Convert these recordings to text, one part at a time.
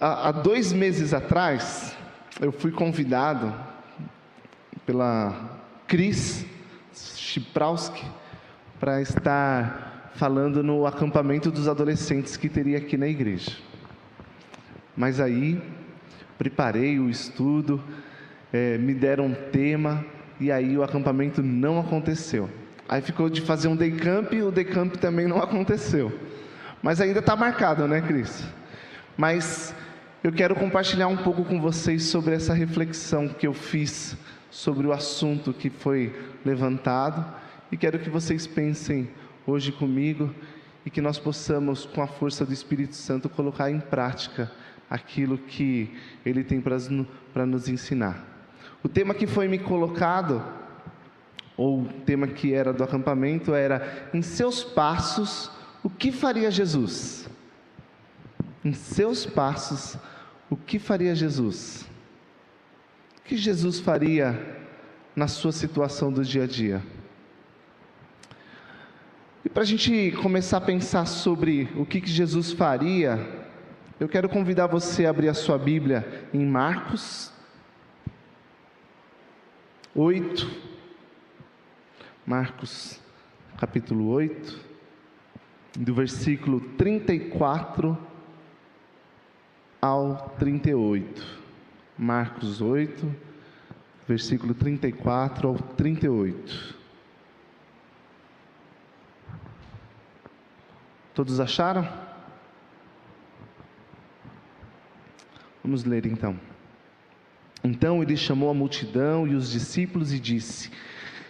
Há 2 meses atrás, eu fui convidado pela Cris Chiprowski para estar falando no acampamento dos adolescentes que teria aqui na igreja. Mas aí, preparei o estudo, me deram um tema, e aí o acampamento não aconteceu. Aí ficou de fazer um day camp, e o day camp também não aconteceu. Mas ainda está marcado, né, Cris? Mas eu quero compartilhar um pouco com vocês sobre essa reflexão que eu fiz sobre o assunto que foi levantado, e quero que vocês pensem hoje comigo e que nós possamos, com a força do Espírito Santo, colocar em prática aquilo que Ele tem para nos ensinar. O tema que foi me colocado, ou o tema que era do acampamento, era: em seus passos, o que faria Jesus? Em seus passos, o que faria Jesus? O que Jesus faria na sua situação do dia a dia? E para a gente começar a pensar sobre o que Jesus faria, eu quero convidar você a abrir a sua Bíblia em Marcos 8, Marcos capítulo 8, do versículo 34 ao 38. Marcos 8, versículo 34 ao 38. Todos acharam? Vamos ler então. Então ele chamou a multidão e os discípulos e disse: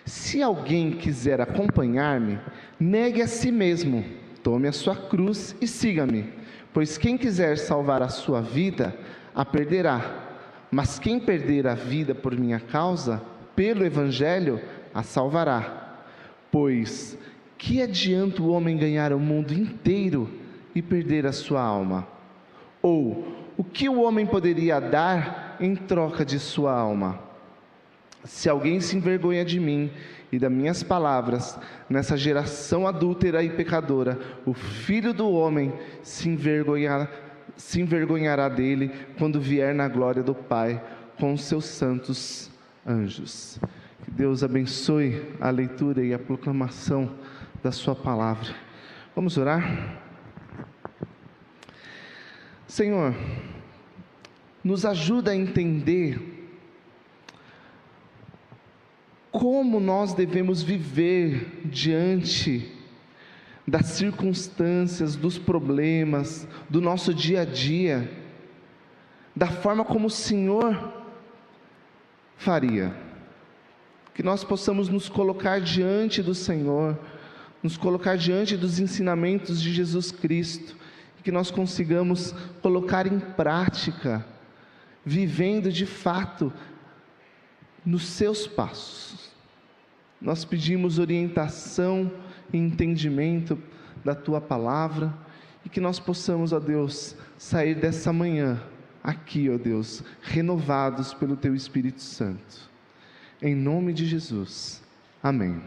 se alguém quiser acompanhar-me, negue a si mesmo, tome a sua cruz e siga-me. Pois quem quiser salvar a sua vida, a perderá. Mas quem perder a vida por minha causa, pelo Evangelho, a salvará. Pois que adianta o homem ganhar o mundo inteiro e perder a sua alma? Ou o que o homem poderia dar em troca de sua alma? Se alguém se envergonha de mim e das minhas palavras, nessa geração adúltera e pecadora, o Filho do Homem se envergonhará dele quando vier na glória do Pai com os seus santos anjos. Que Deus abençoe a leitura e a proclamação da sua palavra. Vamos orar? Senhor, nos ajuda a entender como nós devemos viver diante das circunstâncias, dos problemas, do nosso dia a dia, da forma como o Senhor faria. Que nós possamos nos colocar diante do Senhor, nos colocar diante dos ensinamentos de Jesus Cristo, e que nós consigamos colocar em prática, vivendo de fato nos seus passos. Nós pedimos orientação e entendimento da Tua Palavra, e que nós possamos, ó Deus, sair dessa manhã, aqui, ó Deus, renovados pelo Teu Espírito Santo. Em nome de Jesus. Amém.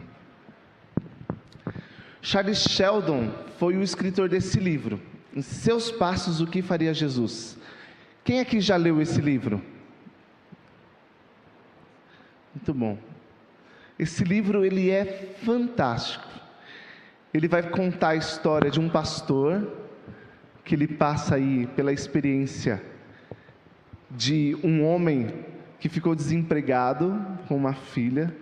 Charles Sheldon foi o escritor desse livro. Em seus passos, o que faria Jesus? Quem aqui já leu esse livro? Muito bom. Esse livro, ele é fantástico. Ele vai contar a história de um pastor que ele passa aí pela experiência de um homem que ficou desempregado com uma filha.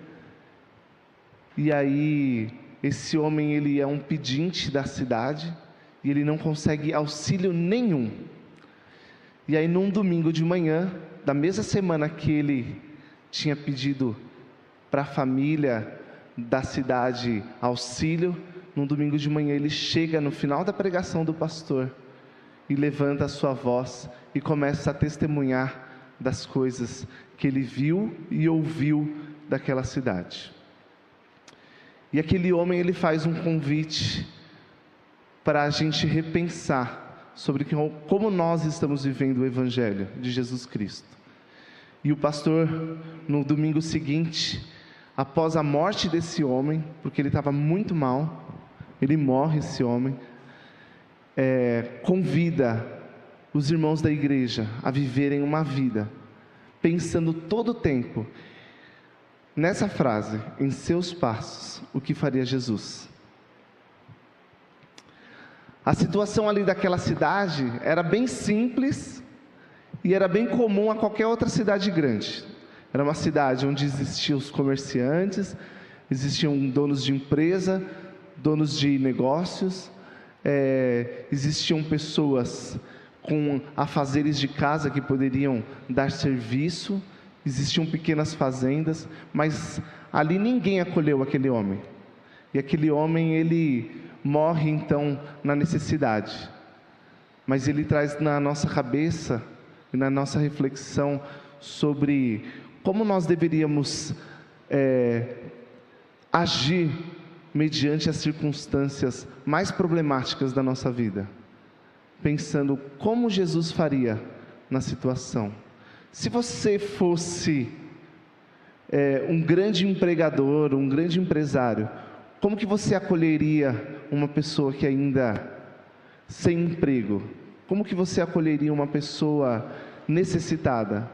E aí, esse homem, ele é um pedinte da cidade e ele não consegue auxílio nenhum. E aí, num domingo de manhã, da mesma semana que ele tinha pedido para a família da cidade auxílio, num domingo de manhã ele chega no final da pregação do pastor e levanta a sua voz e começa a testemunhar das coisas que ele viu e ouviu daquela cidade. E aquele homem, ele faz um convite para a gente repensar sobre como nós estamos vivendo o Evangelho de Jesus Cristo. E o pastor, no domingo seguinte, após a morte desse homem, porque ele estava muito mal, ele morre, esse homem, convida os irmãos da igreja a viverem uma vida pensando todo o tempo nessa frase, em seus passos, o que faria Jesus. A situação ali daquela cidade era bem simples e era bem comum a qualquer outra cidade grande. Era uma cidade onde existiam os comerciantes, existiam donos de empresa, donos de negócios, existiam pessoas com afazeres de casa que poderiam dar serviço, existiam pequenas fazendas, mas ali ninguém acolheu aquele homem. E aquele homem, ele morre então na necessidade. Mas ele traz na nossa cabeça e na nossa reflexão sobre como nós deveríamos agir mediante as circunstâncias mais problemáticas da nossa vida, pensando como Jesus faria na situação. Se você fosse um grande empregador, um grande empresário, como que você acolheria uma pessoa que ainda sem emprego? Como que você acolheria uma pessoa necessitada?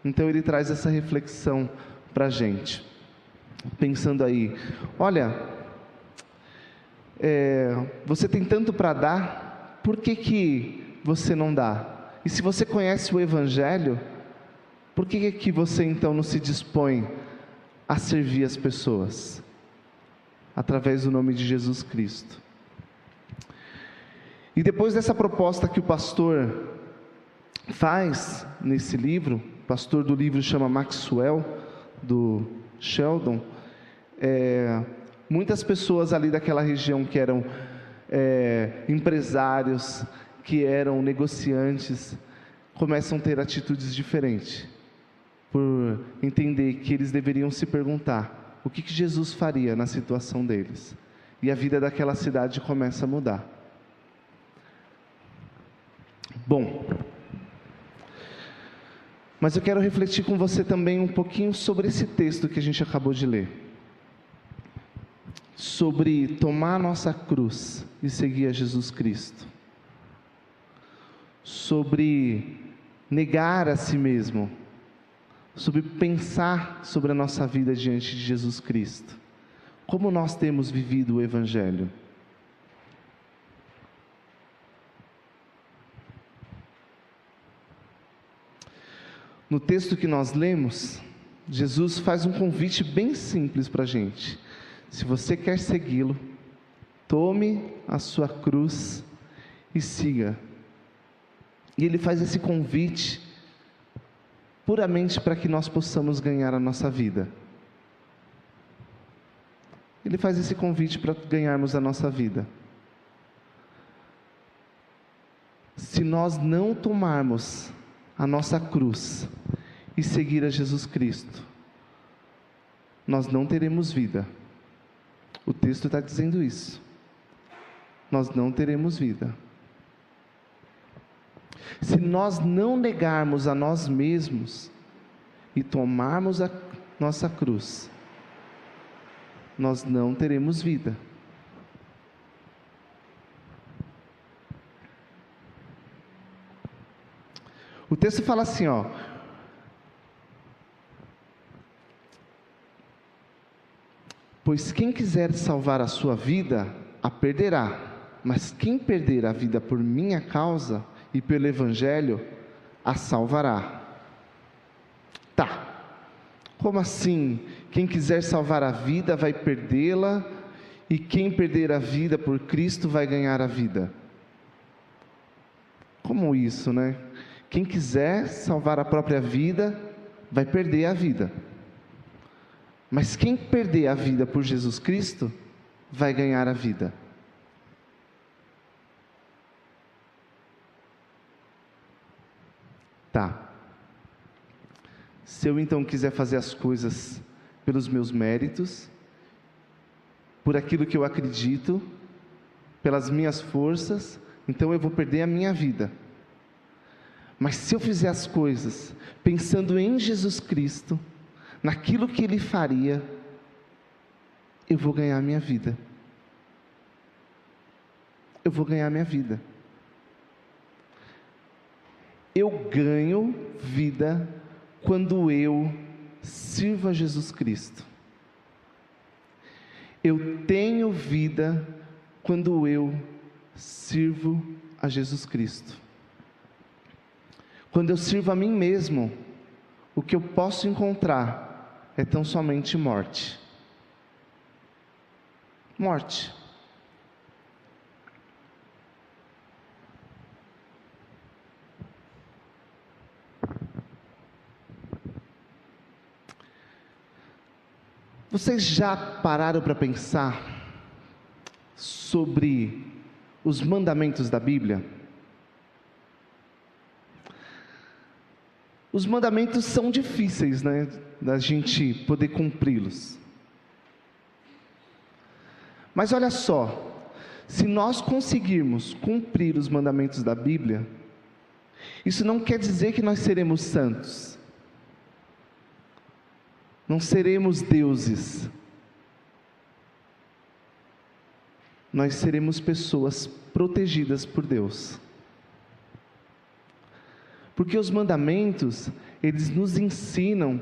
Então ele traz essa reflexão para a gente, pensando aí, olha, você tem tanto para dar, por que você não dá? E se você conhece o Evangelho, por que você então não se dispõe a servir as pessoas? Através do nome de Jesus Cristo. E depois dessa proposta que o pastor faz nesse livro, o pastor do livro chama Maxwell, do Sheldon, muitas pessoas ali daquela região que eram empresários, que eram negociantes, começam a ter atitudes diferentes, por entender que eles deveriam se perguntar o que Jesus faria na situação deles, e a vida daquela cidade começa a mudar. Bom, mas eu quero refletir com você também um pouquinho sobre esse texto que a gente acabou de ler, sobre tomar a nossa cruz e seguir a Jesus Cristo, sobre negar a si mesmo, sobre pensar sobre a nossa vida diante de Jesus Cristo. Como nós temos vivido o Evangelho? No texto que nós lemos, Jesus faz um convite bem simples para a gente. Se você quer segui-lo, tome a sua cruz e siga. E ele faz esse convite puramente para que nós possamos ganhar a nossa vida. Ele faz esse convite para ganharmos a nossa vida. Se nós não tomarmos a nossa cruz e seguir a Jesus Cristo, nós não teremos vida. O texto está dizendo isso. Nós não teremos vida. Se nós não negarmos a nós mesmos e tomarmos a nossa cruz, nós não teremos vida. O texto fala assim, pois quem quiser salvar a sua vida, a perderá, mas quem perder a vida por minha causa e pelo Evangelho, a salvará. Tá, como assim? Quem quiser salvar a vida vai perdê-la, e quem perder a vida por Cristo vai ganhar a vida. Como isso, né? Quem quiser salvar a própria vida, vai perder a vida. Mas quem perder a vida por Jesus Cristo, vai ganhar a vida. Tá. Se eu então quiser fazer as coisas pelos meus méritos, por aquilo que eu acredito, pelas minhas forças, então eu vou perder a minha vida. Mas se eu fizer as coisas pensando em Jesus Cristo, naquilo que Ele faria, eu vou ganhar a minha vida. Eu vou ganhar a minha vida. eu ganho vida quando eu sirvo a Jesus Cristo. Eu tenho vida quando eu sirvo a Jesus Cristo. Quando eu sirvo a mim mesmo, o que eu posso encontrar é tão somente morte. Morte. Vocês já pararam para pensar sobre os mandamentos da Bíblia? Os mandamentos são difíceis, né, da gente poder cumpri-los. Mas olha só, se nós conseguirmos cumprir os mandamentos da Bíblia, isso não quer dizer que nós seremos santos. Não seremos deuses. Nós seremos pessoas protegidas por Deus. Porque os mandamentos, eles nos ensinam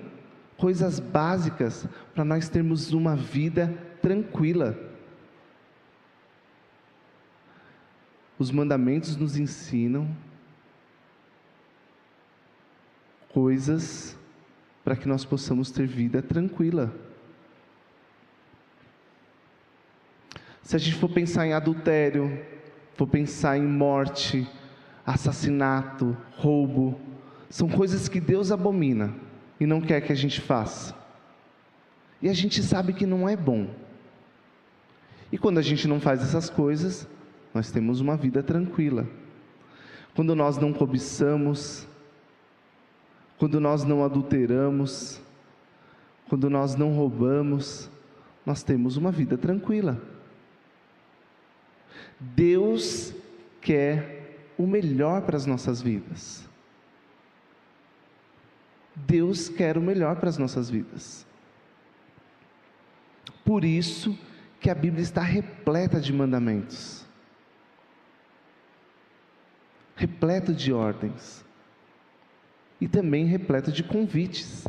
coisas básicas para nós termos uma vida tranquila. Os mandamentos nos ensinam coisas para que nós possamos ter vida tranquila. Se a gente for pensar em adultério, for pensar em morte, assassinato, roubo, são coisas que Deus abomina e não quer que a gente faça. E a gente sabe que não é bom. E quando a gente não faz essas coisas, nós temos uma vida tranquila. Quando nós não cobiçamos, quando nós não adulteramos, quando nós não roubamos, nós temos uma vida tranquila. Deus quer o melhor para as nossas vidas. Deus quer o melhor para as nossas vidas. Por isso que a Bíblia está repleta de mandamentos, repleta de ordens, e também repleta de convites.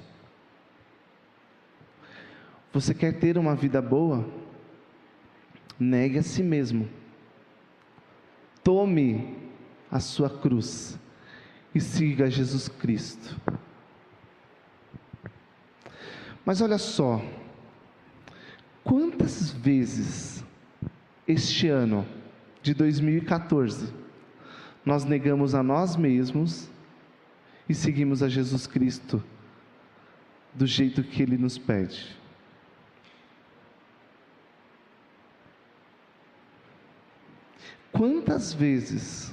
Você quer ter uma vida boa? Negue a si mesmo. Tome a sua cruz e siga Jesus Cristo. Mas olha só, quantas vezes este ano de 2014 nós negamos a nós mesmos e seguimos a Jesus Cristo do jeito que Ele nos pede? Quantas vezes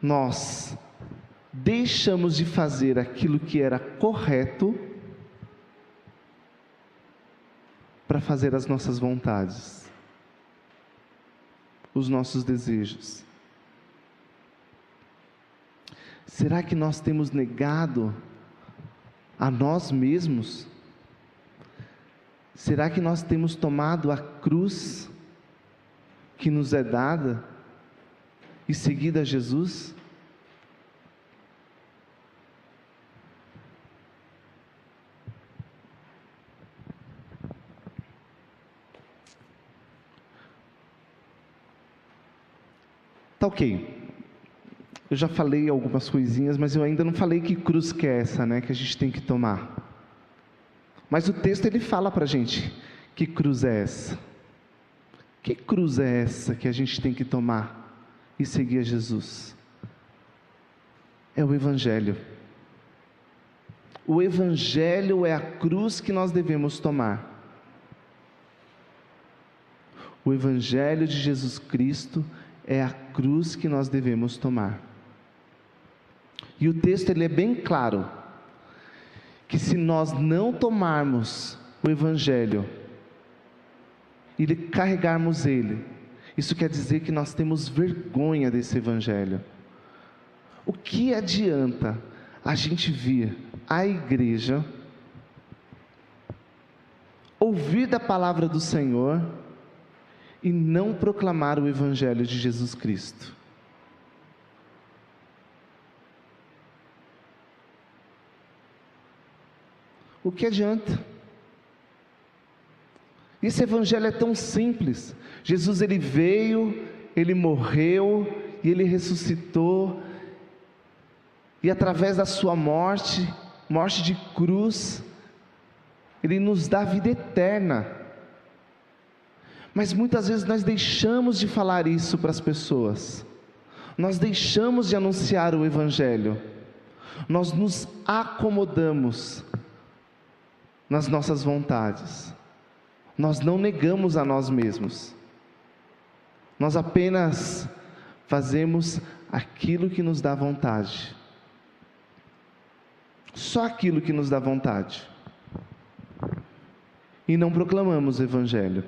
nós deixamos de fazer aquilo que era correto para fazer as nossas vontades, os nossos desejos? Será que nós temos negado a nós mesmos? Será que nós temos tomado a cruz que nos é dada e seguido a Jesus? Tá ok. Eu já falei algumas coisinhas, mas eu ainda não falei que cruz que é essa, né, que a gente tem que tomar. Mas o texto ele fala para a gente que cruz é essa. Que cruz é essa que a gente tem que tomar e seguir a Jesus? É o Evangelho. O Evangelho é a cruz que nós devemos tomar. O Evangelho de Jesus Cristo é a cruz que nós devemos tomar. E o texto ele é bem claro, que se nós não tomarmos o Evangelho e carregarmos ele, isso quer dizer que nós temos vergonha desse Evangelho. O que adianta a gente vir à igreja, ouvir da palavra do Senhor e não proclamar o Evangelho de Jesus Cristo? o que adianta? Esse evangelho é tão simples. Jesus, ele veio, ele morreu e ele ressuscitou, e através da sua morte de cruz, ele nos dá vida eterna. Mas muitas vezes nós deixamos de falar isso para as pessoas, nós deixamos de anunciar o evangelho, nós nos acomodamos nas nossas vontades, nós não negamos a nós mesmos, nós apenas fazemos aquilo que nos dá vontade, só aquilo que nos dá vontade, e não proclamamos o evangelho.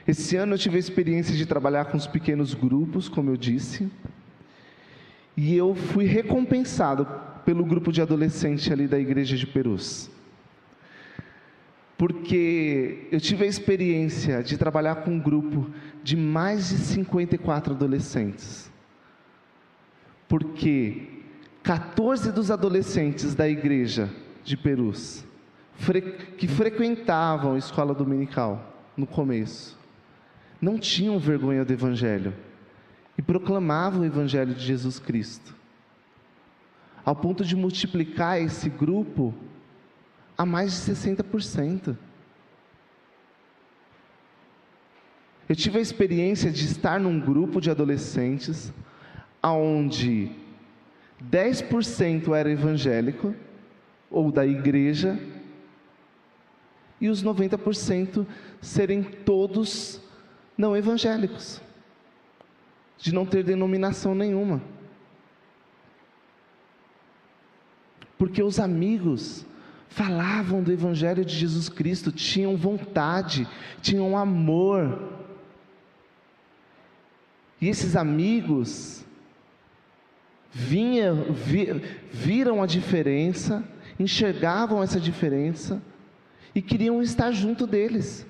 Esse ano eu tive a experiência de trabalhar com os pequenos grupos, como eu disse, e eu fui recompensado pelo grupo de adolescentes ali da igreja de Perus, porque eu tive a experiência de trabalhar com um grupo de mais de 54 adolescentes, porque 14 dos adolescentes da igreja de Perus, que frequentavam a escola dominical no começo, não tinham vergonha do evangelho e proclamavam o evangelho de Jesus Cristo, ao ponto de multiplicar esse grupo a mais de 60%. Eu tive a experiência de estar num grupo de adolescentes onde 10% era evangélico ou da igreja e os 90% serem todos não evangélicos, de não ter denominação nenhuma, porque os amigos falavam do evangelho de Jesus Cristo, tinham vontade, tinham amor, e esses amigos viram a diferença, enxergavam essa diferença e queriam estar junto deles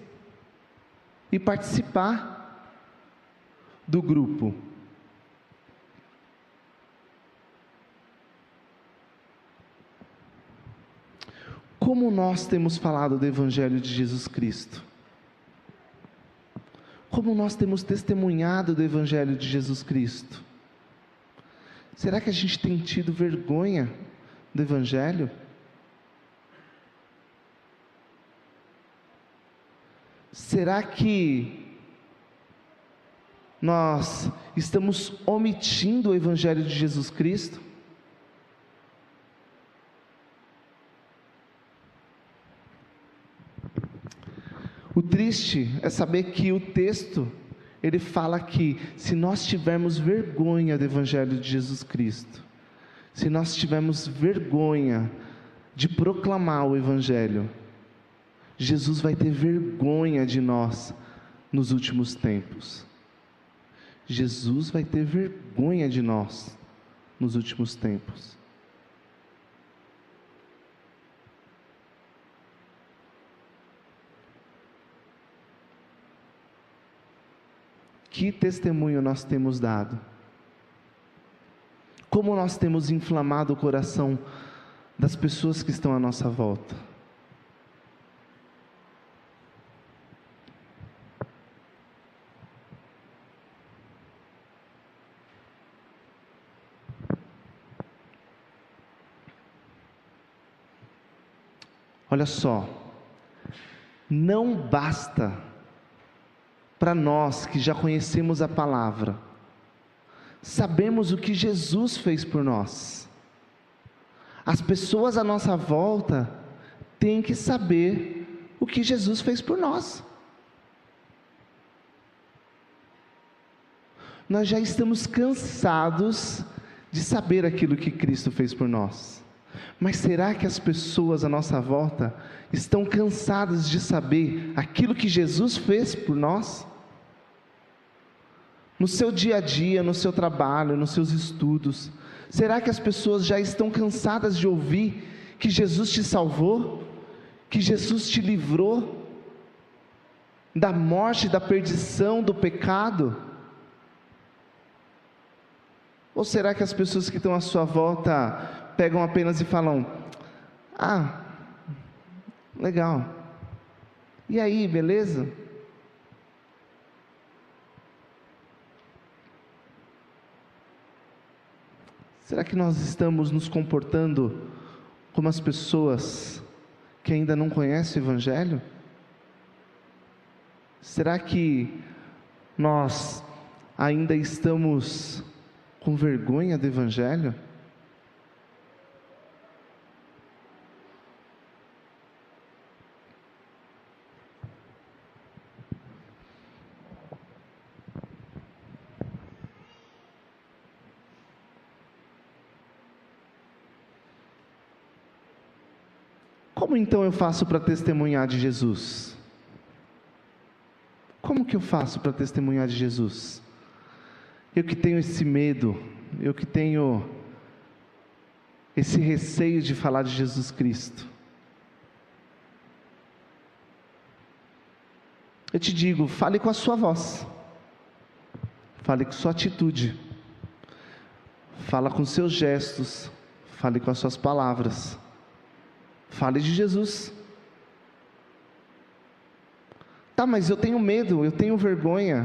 e participar do grupo. Como nós temos falado do evangelho de Jesus Cristo? Como nós temos testemunhado do evangelho de Jesus Cristo? Será que a gente tem tido vergonha do evangelho? Será que nós estamos omitindo o evangelho de Jesus Cristo? O triste é saber que o texto, ele fala que se nós tivermos vergonha do evangelho de Jesus Cristo, se nós tivermos vergonha de proclamar o evangelho, Jesus vai ter vergonha de nós nos últimos tempos. Jesus vai ter vergonha de nós nos últimos tempos. Que testemunho nós temos dado? Como nós temos inflamado o coração das pessoas que estão à nossa volta? Olha só, não basta para nós que já conhecemos a palavra, sabemos o que Jesus fez por nós. As pessoas à nossa volta têm que saber o que Jesus fez por nós. Nós já estamos cansados de saber aquilo que Cristo fez por nós. Mas será que as pessoas à nossa volta estão cansadas de saber aquilo que Jesus fez por nós? No seu dia a dia, no seu trabalho, nos seus estudos, será que as pessoas já estão cansadas de ouvir que Jesus te salvou? Que Jesus te livrou da morte, da perdição, do pecado? Ou será que as pessoas que estão à sua volta pegam apenas e falam: Ah, legal. E aí, beleza? Será que nós estamos nos comportando como as pessoas que ainda não conhecem o Evangelho? Será que nós ainda estamos com vergonha do Evangelho? Como então eu faço para testemunhar de Jesus? Como que eu faço para testemunhar de Jesus? Eu que tenho esse medo, eu que tenho esse receio de falar de Jesus Cristo. Eu te digo, fale com a sua voz, fale com sua atitude, fala com seus gestos, fale com as suas palavras, fale de Jesus. Tá, mas eu tenho medo, eu tenho vergonha,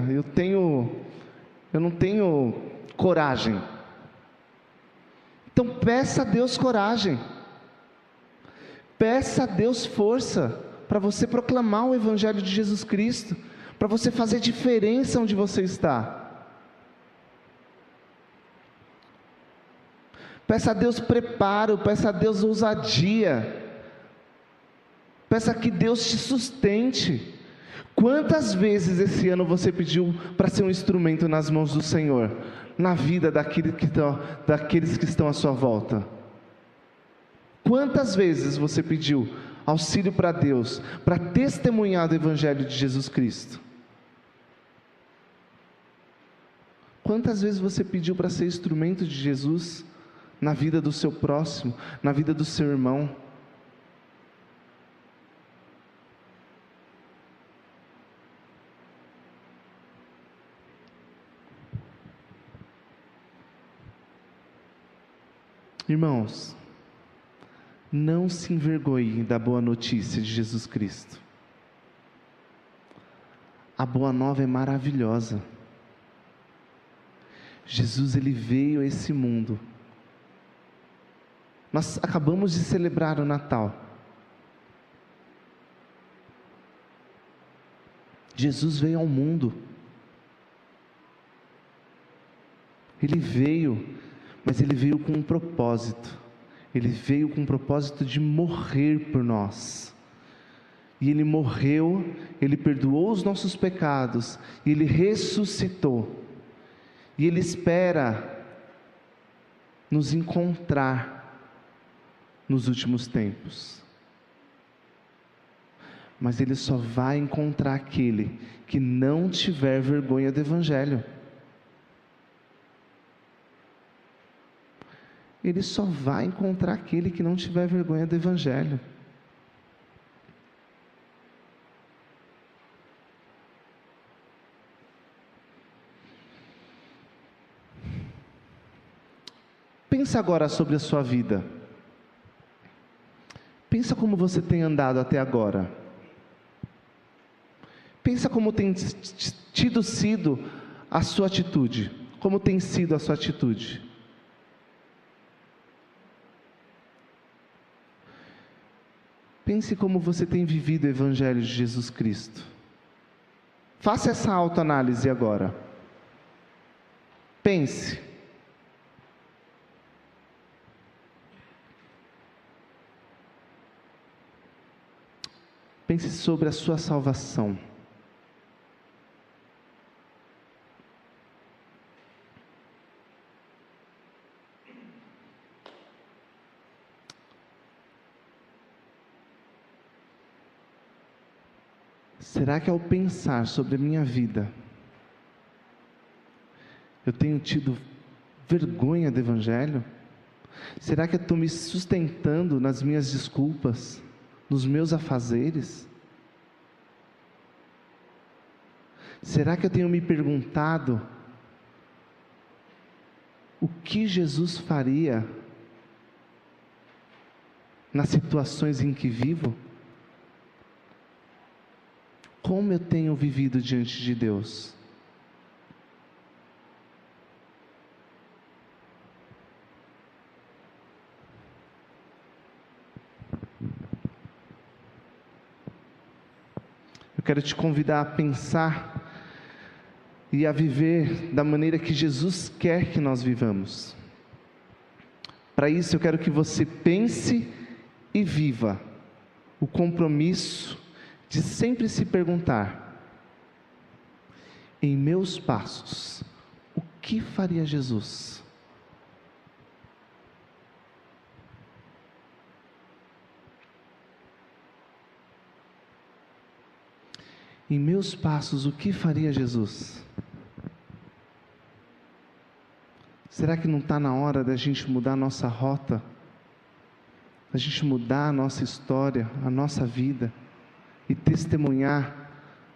eu não tenho coragem. Então peça a Deus coragem, peça a Deus força para você proclamar o Evangelho de Jesus Cristo, para você fazer diferença onde você está. Peça a Deus preparo, peça a Deus ousadia, peça que Deus te sustente. Quantas vezes esse ano você pediu para ser um instrumento nas mãos do Senhor, na vida daqueles que estão à sua volta? Quantas vezes você pediu auxílio para Deus, para testemunhar do Evangelho de Jesus Cristo? Quantas vezes você pediu para ser instrumento de Jesus na vida do seu próximo, na vida do seu irmão? Irmãos, não se envergonhem da boa notícia de Jesus Cristo. A boa nova é maravilhosa. Jesus, ele veio a esse mundo. Nós acabamos de celebrar o Natal. Jesus veio ao mundo. Ele veio, mas ele veio com um propósito. Ele veio com o propósito de morrer por nós. E ele morreu, ele perdoou os nossos pecados, e ele ressuscitou. E ele espera nos encontrar nos últimos tempos. Mas ele só vai encontrar aquele que não tiver vergonha do Evangelho. Ele só vai encontrar aquele que não tiver vergonha do Evangelho. Pensa agora sobre a sua vida. Pensa como você tem andado até agora. Pensa como tem sido a sua atitude. Como tem sido a sua atitude. Pense como você tem vivido o Evangelho de Jesus Cristo. Faça essa autoanálise agora. Pense. Pense sobre a sua salvação. Será que ao pensar sobre a minha vida, eu tenho tido vergonha do Evangelho? Será que eu estou me sustentando nas minhas desculpas, nos meus afazeres? Será que eu tenho me perguntado o que Jesus faria nas situações em que vivo? Como eu tenho vivido diante de Deus? Eu quero te convidar a pensar e a viver da maneira que Jesus quer que nós vivamos. Para isso eu quero que você pense e viva o compromisso de sempre se perguntar: em meus passos, o que faria Jesus? Em meus passos, o que faria Jesus? Será que não está na hora da gente mudar a nossa rota? Da gente mudar a nossa história, a nossa vida e testemunhar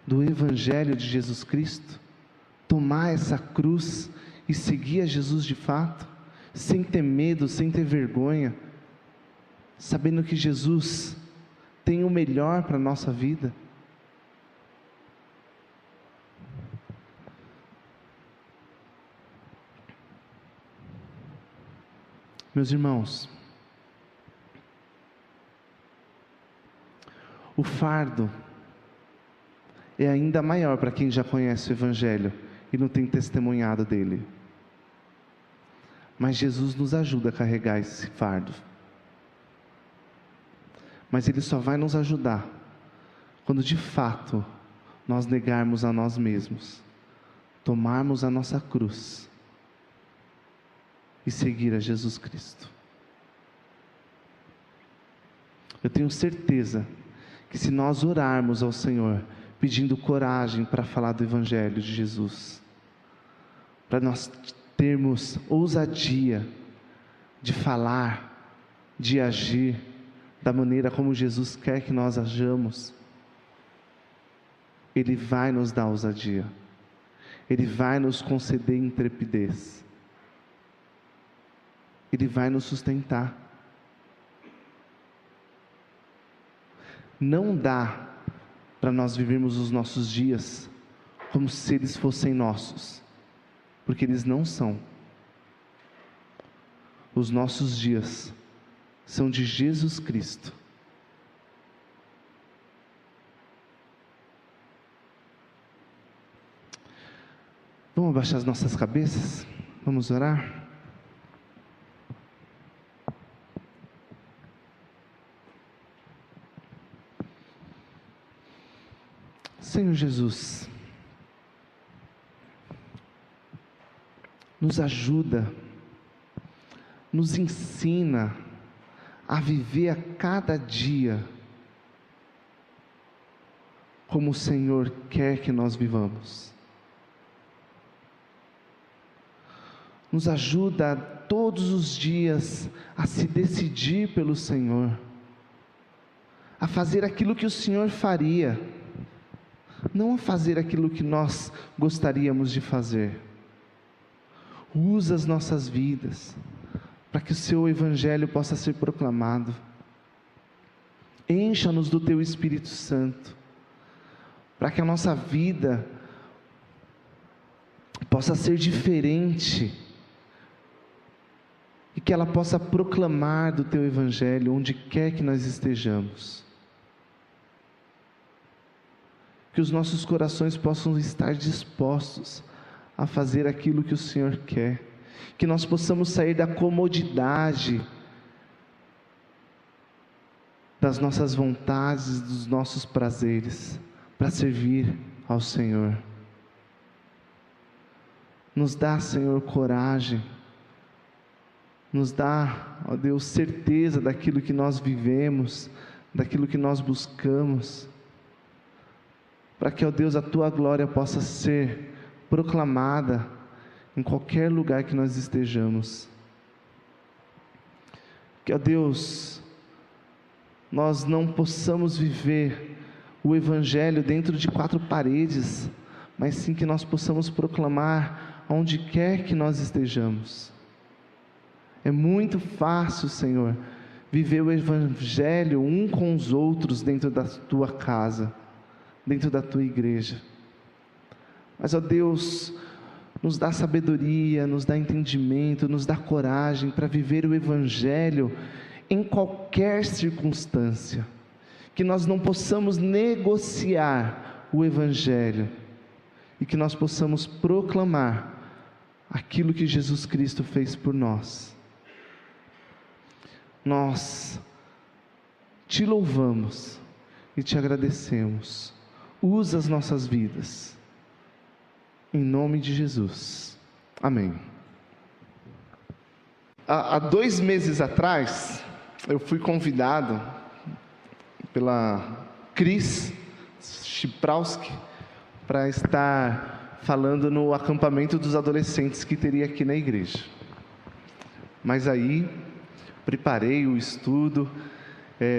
do Evangelho de Jesus Cristo? Tomar essa cruz e seguir a Jesus de fato, sem ter medo, sem ter vergonha, sabendo que Jesus tem o melhor para a nossa vida. Meus irmãos, o fardo é ainda maior para quem já conhece o Evangelho e não tem testemunhado dele. Mas Jesus nos ajuda a carregar esse fardo. Mas Ele só vai nos ajudar quando de fato nós negarmos a nós mesmos, tomarmos a nossa cruz e seguir a Jesus Cristo. Eu tenho certeza que se nós orarmos ao Senhor, pedindo coragem para falar do Evangelho de Jesus, para nós termos ousadia de falar, de agir, da maneira como Jesus quer que nós hajamos, Ele vai nos dar ousadia, Ele vai nos conceder intrepidez, Ele vai nos sustentar. Não dá para nós vivermos os nossos dias como se eles fossem nossos, porque eles não são. Os nossos dias são de Jesus Cristo. Vamos abaixar as nossas cabeças? Vamos orar? Senhor Jesus, nos ajuda, nos ensina a viver a cada dia como o Senhor quer que nós vivamos. Nos ajuda todos os dias a se decidir pelo Senhor, a fazer aquilo que o Senhor faria, não a fazer aquilo que nós gostaríamos de fazer. Usa as nossas vidas para que o Seu Evangelho possa ser proclamado. Encha-nos do Teu Espírito Santo, para que a nossa vida possa ser diferente e que ela possa proclamar do Teu Evangelho onde quer que nós estejamos. Que os nossos corações possam estar dispostos a fazer aquilo que o Senhor quer. Que nós possamos sair da comodidade, das nossas vontades, dos nossos prazeres, para servir ao Senhor. Nos dá, Senhor, coragem. Nos dá, ó Deus, certeza daquilo que nós vivemos, daquilo que nós buscamos, para que, ó Deus, a Tua glória possa ser proclamada em qualquer lugar que nós estejamos. Que, ó Deus, nós não possamos viver o Evangelho dentro de quatro paredes, mas sim que nós possamos proclamar onde quer que nós estejamos. É muito fácil, Senhor, viver o Evangelho um com os outros dentro da tua casa, dentro da tua igreja. Mas, ó Deus, nos dá sabedoria, nos dá entendimento, nos dá coragem para viver o Evangelho em qualquer circunstância, que nós não possamos negociar o Evangelho e que nós possamos proclamar aquilo que Jesus Cristo fez por nós. Nós te louvamos e te agradecemos. Usa as nossas vidas, em nome de Jesus, amém. Há 2 meses atrás, eu fui convidado pela Cris Chiprowski para estar falando no acampamento dos adolescentes que teria aqui na igreja. Mas aí, preparei o estudo,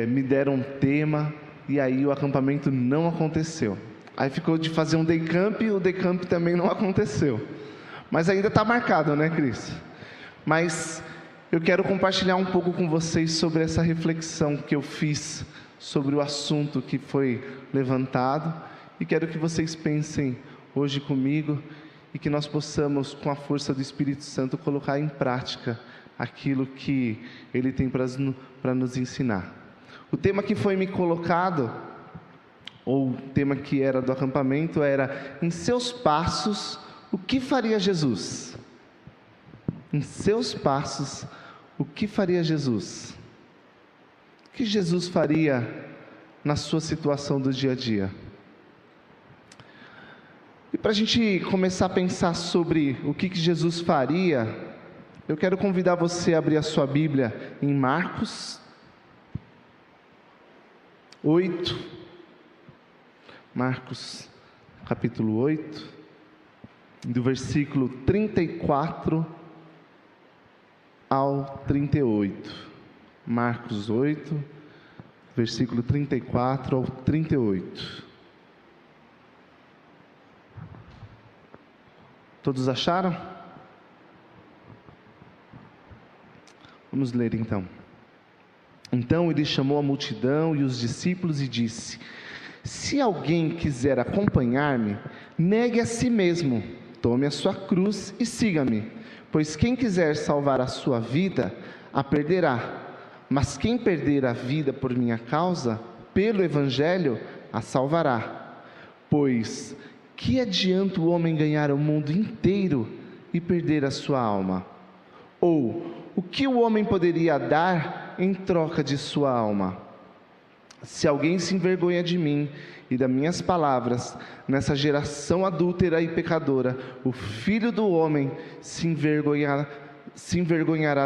me deram um tema, e aí o acampamento não aconteceu. Aí ficou de fazer um day camp, e o day camp também não aconteceu. Mas ainda está marcado, né, Cris? Mas eu quero compartilhar um pouco com vocês sobre essa reflexão que eu fiz sobre o assunto que foi levantado, e quero que vocês pensem hoje comigo, e que nós possamos, com a força do Espírito Santo, colocar em prática aquilo que Ele tem para nos ensinar. O tema que foi me colocado, ou o tema que era do acampamento, era: em seus passos, o que faria Jesus? Em seus passos, o que faria Jesus? O que Jesus faria na sua situação do dia a dia? E para a gente começar a pensar sobre o que Jesus faria, eu quero convidar você a abrir a sua Bíblia em Marcos 8, Marcos capítulo 8, do versículo 34 ao 38. Marcos 8, versículo 34 ao 38. Todos acharam? Vamos ler então. Então ele chamou a multidão e os discípulos e disse: se alguém quiser acompanhar-me, negue a si mesmo, tome a sua cruz e siga-me. Pois quem quiser salvar a sua vida, a perderá. Mas quem perder a vida por minha causa, pelo Evangelho, a salvará. Pois que adianta o homem ganhar o mundo inteiro e perder a sua alma? Ou o que o homem poderia dar em troca de sua alma? Se alguém se envergonha de mim e das minhas palavras, nessa geração adúltera e pecadora, o Filho do Homem se envergonhará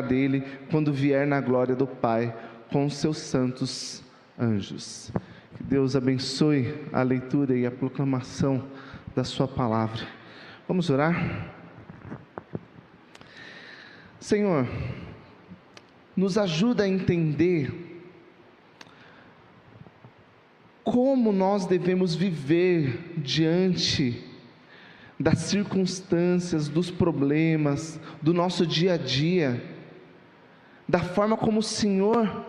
dele quando vier na glória do Pai com os seus santos anjos. Que Deus abençoe a leitura e a proclamação da sua palavra. Vamos orar? Senhor, nos ajuda a entender como nós devemos viver diante das circunstâncias, dos problemas, do nosso dia a dia, da forma como o Senhor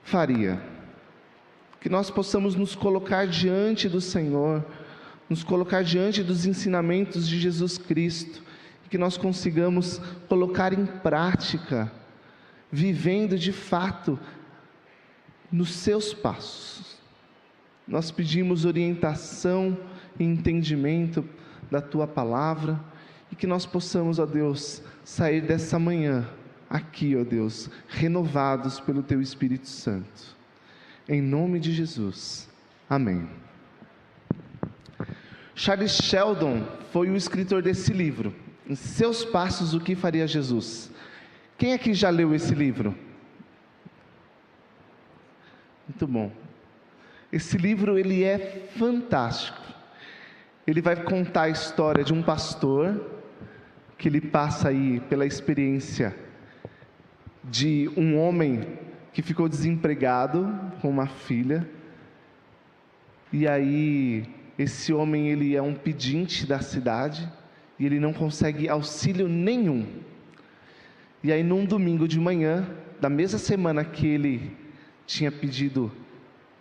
faria. Que nós possamos nos colocar diante do Senhor, nos colocar diante dos ensinamentos de Jesus Cristo, e que nós consigamos colocar em prática, vivendo de fato nos seus passos. Nós pedimos orientação e entendimento da Tua Palavra, e que nós possamos, ó Deus, sair dessa manhã aqui, ó Deus, renovados pelo Teu Espírito Santo. Em nome de Jesus, amém. Charles Sheldon foi o escritor desse livro, Em Seus Passos, o que faria Jesus? Quem aqui já leu esse livro? Muito bom. Esse livro, ele é fantástico. Ele vai contar a história de um pastor, que ele passa aí pela experiência de um homem que ficou desempregado com uma filha, e aí esse homem, ele é um pedinte da cidade, e ele não consegue auxílio nenhum. E aí, num domingo de manhã, da mesma semana que ele tinha pedido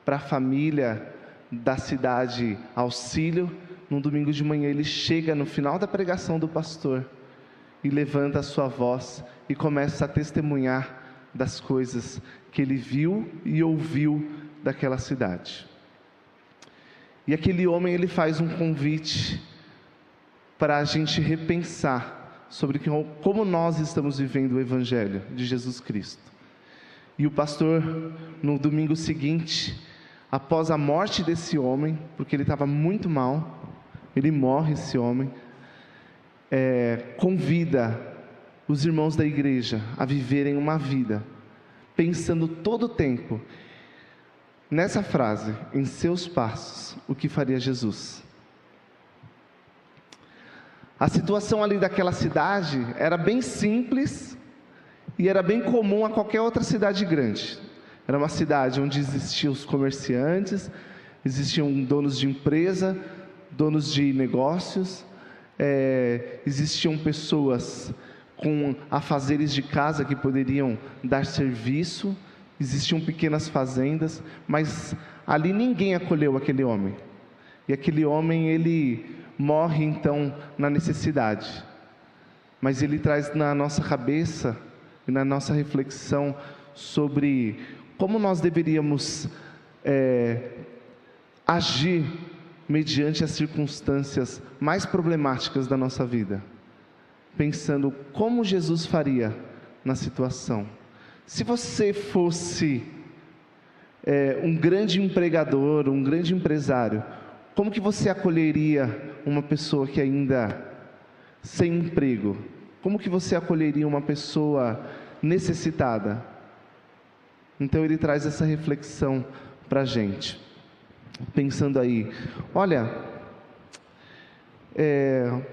para a família da cidade auxílio, num domingo de manhã ele chega no final da pregação do pastor e levanta a sua voz e começa a testemunhar das coisas que ele viu e ouviu daquela cidade. E aquele homem, ele faz um convite para a gente repensar sobre como nós estamos vivendo o Evangelho de Jesus Cristo. E o pastor, no domingo seguinte, após a morte desse homem, porque ele estava muito mal, ele morre, esse homem, convida os irmãos da igreja a viverem uma vida, pensando todo o tempo nessa frase: em seus passos, o que faria Jesus? A situação ali daquela cidade era bem simples e era bem comum a qualquer outra cidade grande. Era uma cidade onde existiam os comerciantes, existiam donos de empresa, donos de negócios, existiam pessoas com afazeres de casa que poderiam dar serviço, existiam pequenas fazendas, mas ali ninguém acolheu aquele homem. E aquele homem, ele morre então na necessidade. Mas ele traz na nossa cabeça e na nossa reflexão sobre como nós deveríamos agir mediante as circunstâncias mais problemáticas da nossa vida, pensando como Jesus faria na situação. Se você fosse um grande empregador, um grande empresário, como que você acolheria uma pessoa que ainda sem emprego? Como que você acolheria uma pessoa necessitada? Então ele traz essa reflexão para a gente, pensando aí, olha,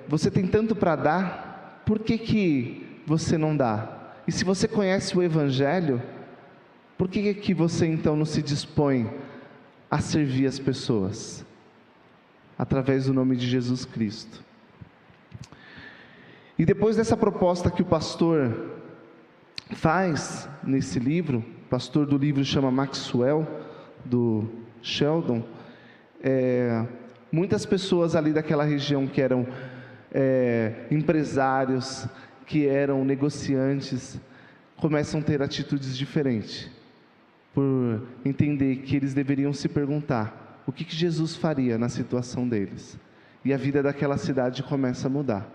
você tem tanto para dar, por que você não dá? E se você conhece o Evangelho, por que você então não se dispõe a servir as pessoas? Através do nome de Jesus Cristo. E depois dessa proposta que o pastor faz nesse livro, o pastor do livro chama Maxwell, do Sheldon, muitas pessoas ali daquela região que eram empresários, que eram negociantes, começam a ter atitudes diferentes, por entender que eles deveriam se perguntar o que Jesus faria na situação deles, e a vida daquela cidade começa a mudar.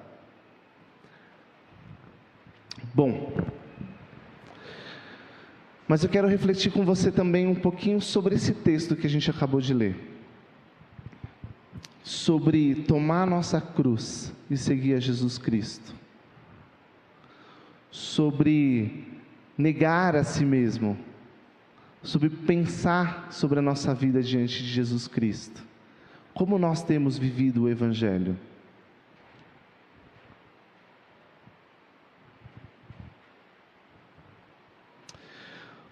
Bom, mas eu quero refletir com você também um pouquinho sobre esse texto que a gente acabou de ler, sobre tomar a nossa cruz e seguir a Jesus Cristo, sobre negar a si mesmo, sobre pensar sobre a nossa vida diante de Jesus Cristo. Como nós temos vivido o Evangelho?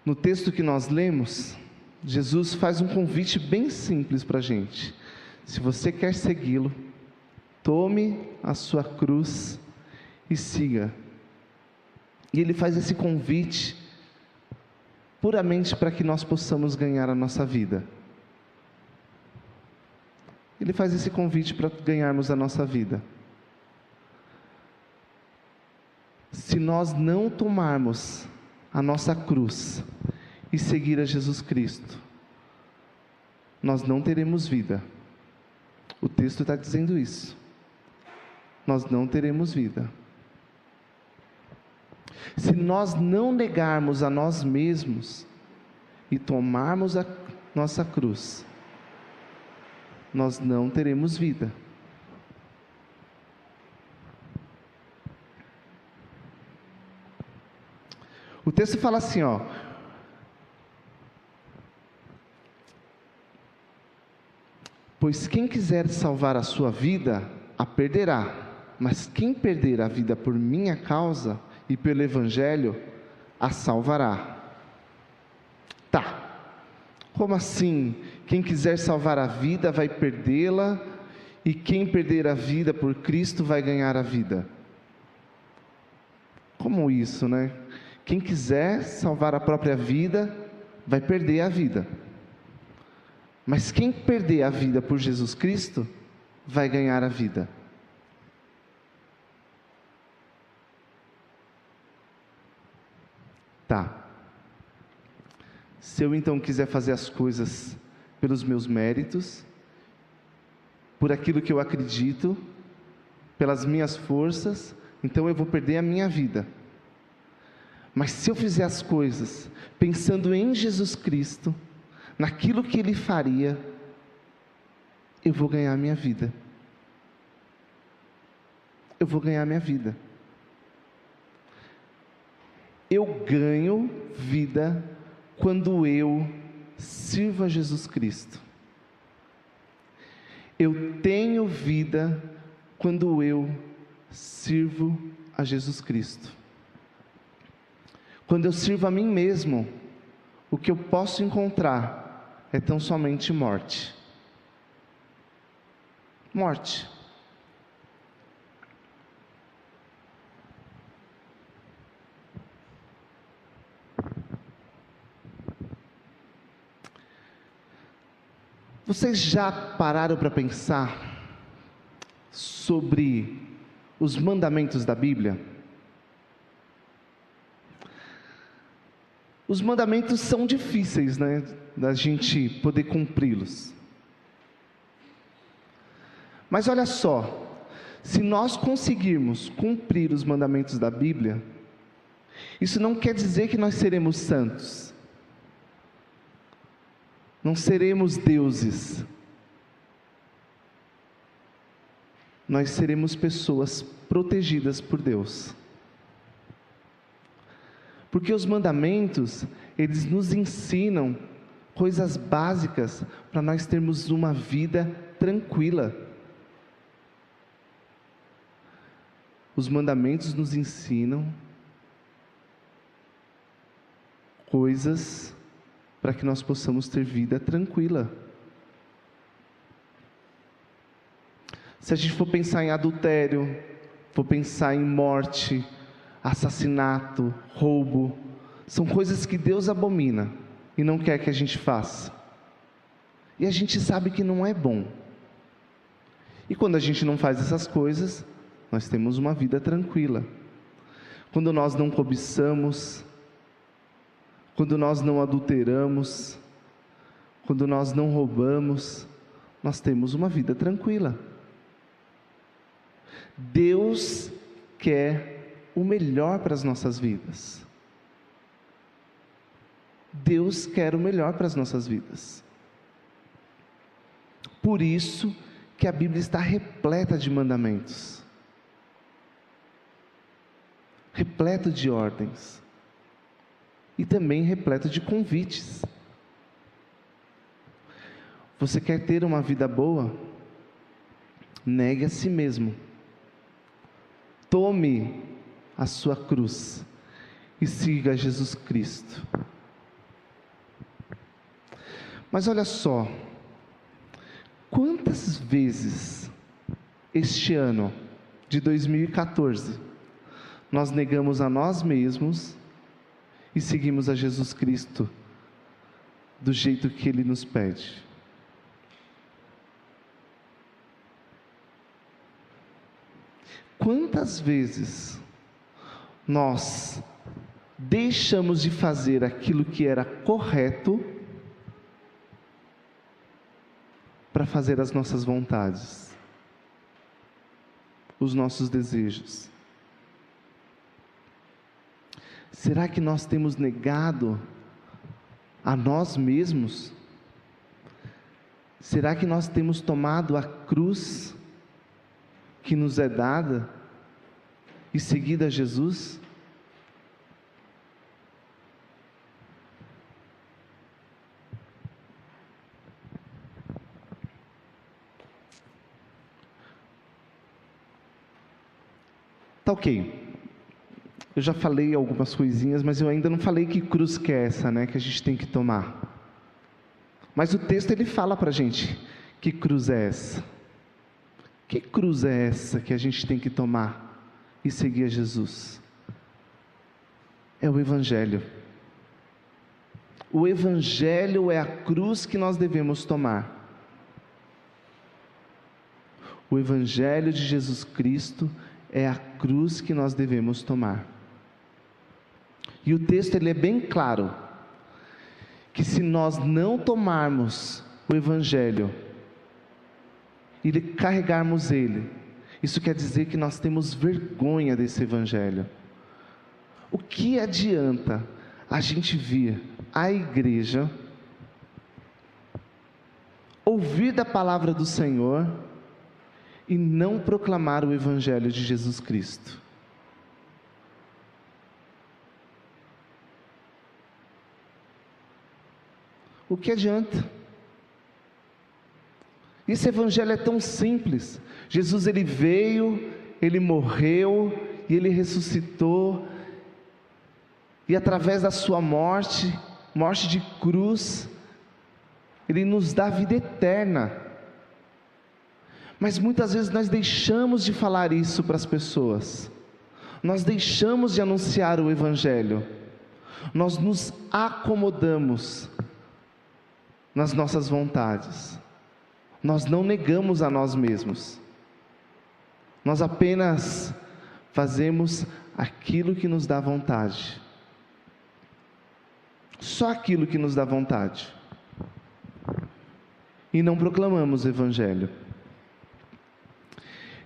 No texto que nós lemos, Jesus faz um convite bem simples para a gente. Se você quer segui-lo, tome a sua cruz e siga. E ele faz esse convite puramente para que nós possamos ganhar a nossa vida. Ele faz esse convite para ganharmos a nossa vida. Se nós não tomarmos a nossa cruz e seguir a Jesus Cristo, nós não teremos vida. O texto está dizendo isso. Nós não teremos vida. Se nós não negarmos a nós mesmos e tomarmos a nossa cruz, nós não teremos vida. O texto fala assim, pois quem quiser salvar a sua vida, a perderá, mas quem perder a vida por minha causa e pelo Evangelho, a salvará. Tá, como assim? Quem quiser salvar a vida vai perdê-la, e quem perder a vida por Cristo vai ganhar a vida. como isso, né? Quem quiser salvar a própria vida, vai perder a vida. Mas quem perder a vida por Jesus Cristo, vai ganhar a vida. Tá. Se eu então quiser fazer as coisas pelos meus méritos, por aquilo que eu acredito, pelas minhas forças, então eu vou perder a minha vida. Mas se eu fizer as coisas pensando em Jesus Cristo, naquilo que Ele faria, eu vou ganhar a minha vida. Eu vou ganhar a minha vida. Eu ganho vida quando eu sirvo a Jesus Cristo. Eu tenho vida quando eu sirvo a Jesus Cristo. Quando eu sirvo a mim mesmo, o que eu posso encontrar é tão somente morte. Morte. Vocês já pararam para pensar sobre os mandamentos da Bíblia? Os mandamentos são difíceis, né, da gente poder cumpri-los. Mas olha só, se nós conseguirmos cumprir os mandamentos da Bíblia, isso não quer dizer que nós seremos santos. Não seremos deuses. Nós seremos pessoas protegidas por Deus. Porque os mandamentos, eles nos ensinam coisas básicas para nós termos uma vida tranquila. Os mandamentos nos ensinam coisas para que nós possamos ter vida tranquila. Se a gente for pensar em adultério, for pensar em morte, assassinato, roubo, são coisas que Deus abomina e não quer que a gente faça. E a gente sabe que não é bom. E quando a gente não faz essas coisas, nós temos uma vida tranquila. Quando nós não cobiçamos, quando nós não adulteramos, quando nós não roubamos, nós temos uma vida tranquila. Deus quer o melhor para as nossas vidas. Deus quer o melhor para as nossas vidas. Por isso que a Bíblia está repleta de mandamentos, repleta de ordens, e também repleto de convites. Você quer ter uma vida boa? Negue a si mesmo. Tome a sua cruz e siga Jesus Cristo. Mas olha só, quantas vezes este ano de 2014 nós negamos a nós mesmos e seguimos a Jesus Cristo do jeito que Ele nos pede? Quantas vezes nós deixamos de fazer aquilo que era correto para fazer as nossas vontades, os nossos desejos? Será que nós temos negado a nós mesmos? Será que nós temos tomado a cruz que nos é dada e seguido a Jesus? Tá ok. Eu já falei algumas coisinhas, mas eu ainda não falei que cruz que é essa, né, que a gente tem que tomar. Mas o texto ele fala para a gente que cruz é essa. Que cruz é essa que a gente tem que tomar e seguir a Jesus? é o Evangelho. O Evangelho é a cruz que nós devemos tomar. O Evangelho de Jesus Cristo é a cruz que nós devemos tomar. E o texto ele é bem claro, que se nós não tomarmos o Evangelho e carregarmos ele, isso quer dizer que nós temos vergonha desse Evangelho. O que adianta a gente vir à igreja, ouvir da palavra do Senhor e não proclamar o Evangelho de Jesus Cristo? O que adianta? Esse Evangelho é tão simples. Jesus ele veio, ele morreu e ele ressuscitou, e através da sua morte de cruz, ele nos dá vida eterna. Mas muitas vezes nós deixamos de falar isso para as pessoas, nós deixamos de anunciar o Evangelho, nós nos acomodamos nas nossas vontades, nós não negamos a nós mesmos, nós apenas fazemos aquilo que nos dá vontade, só aquilo que nos dá vontade, e não proclamamos o Evangelho.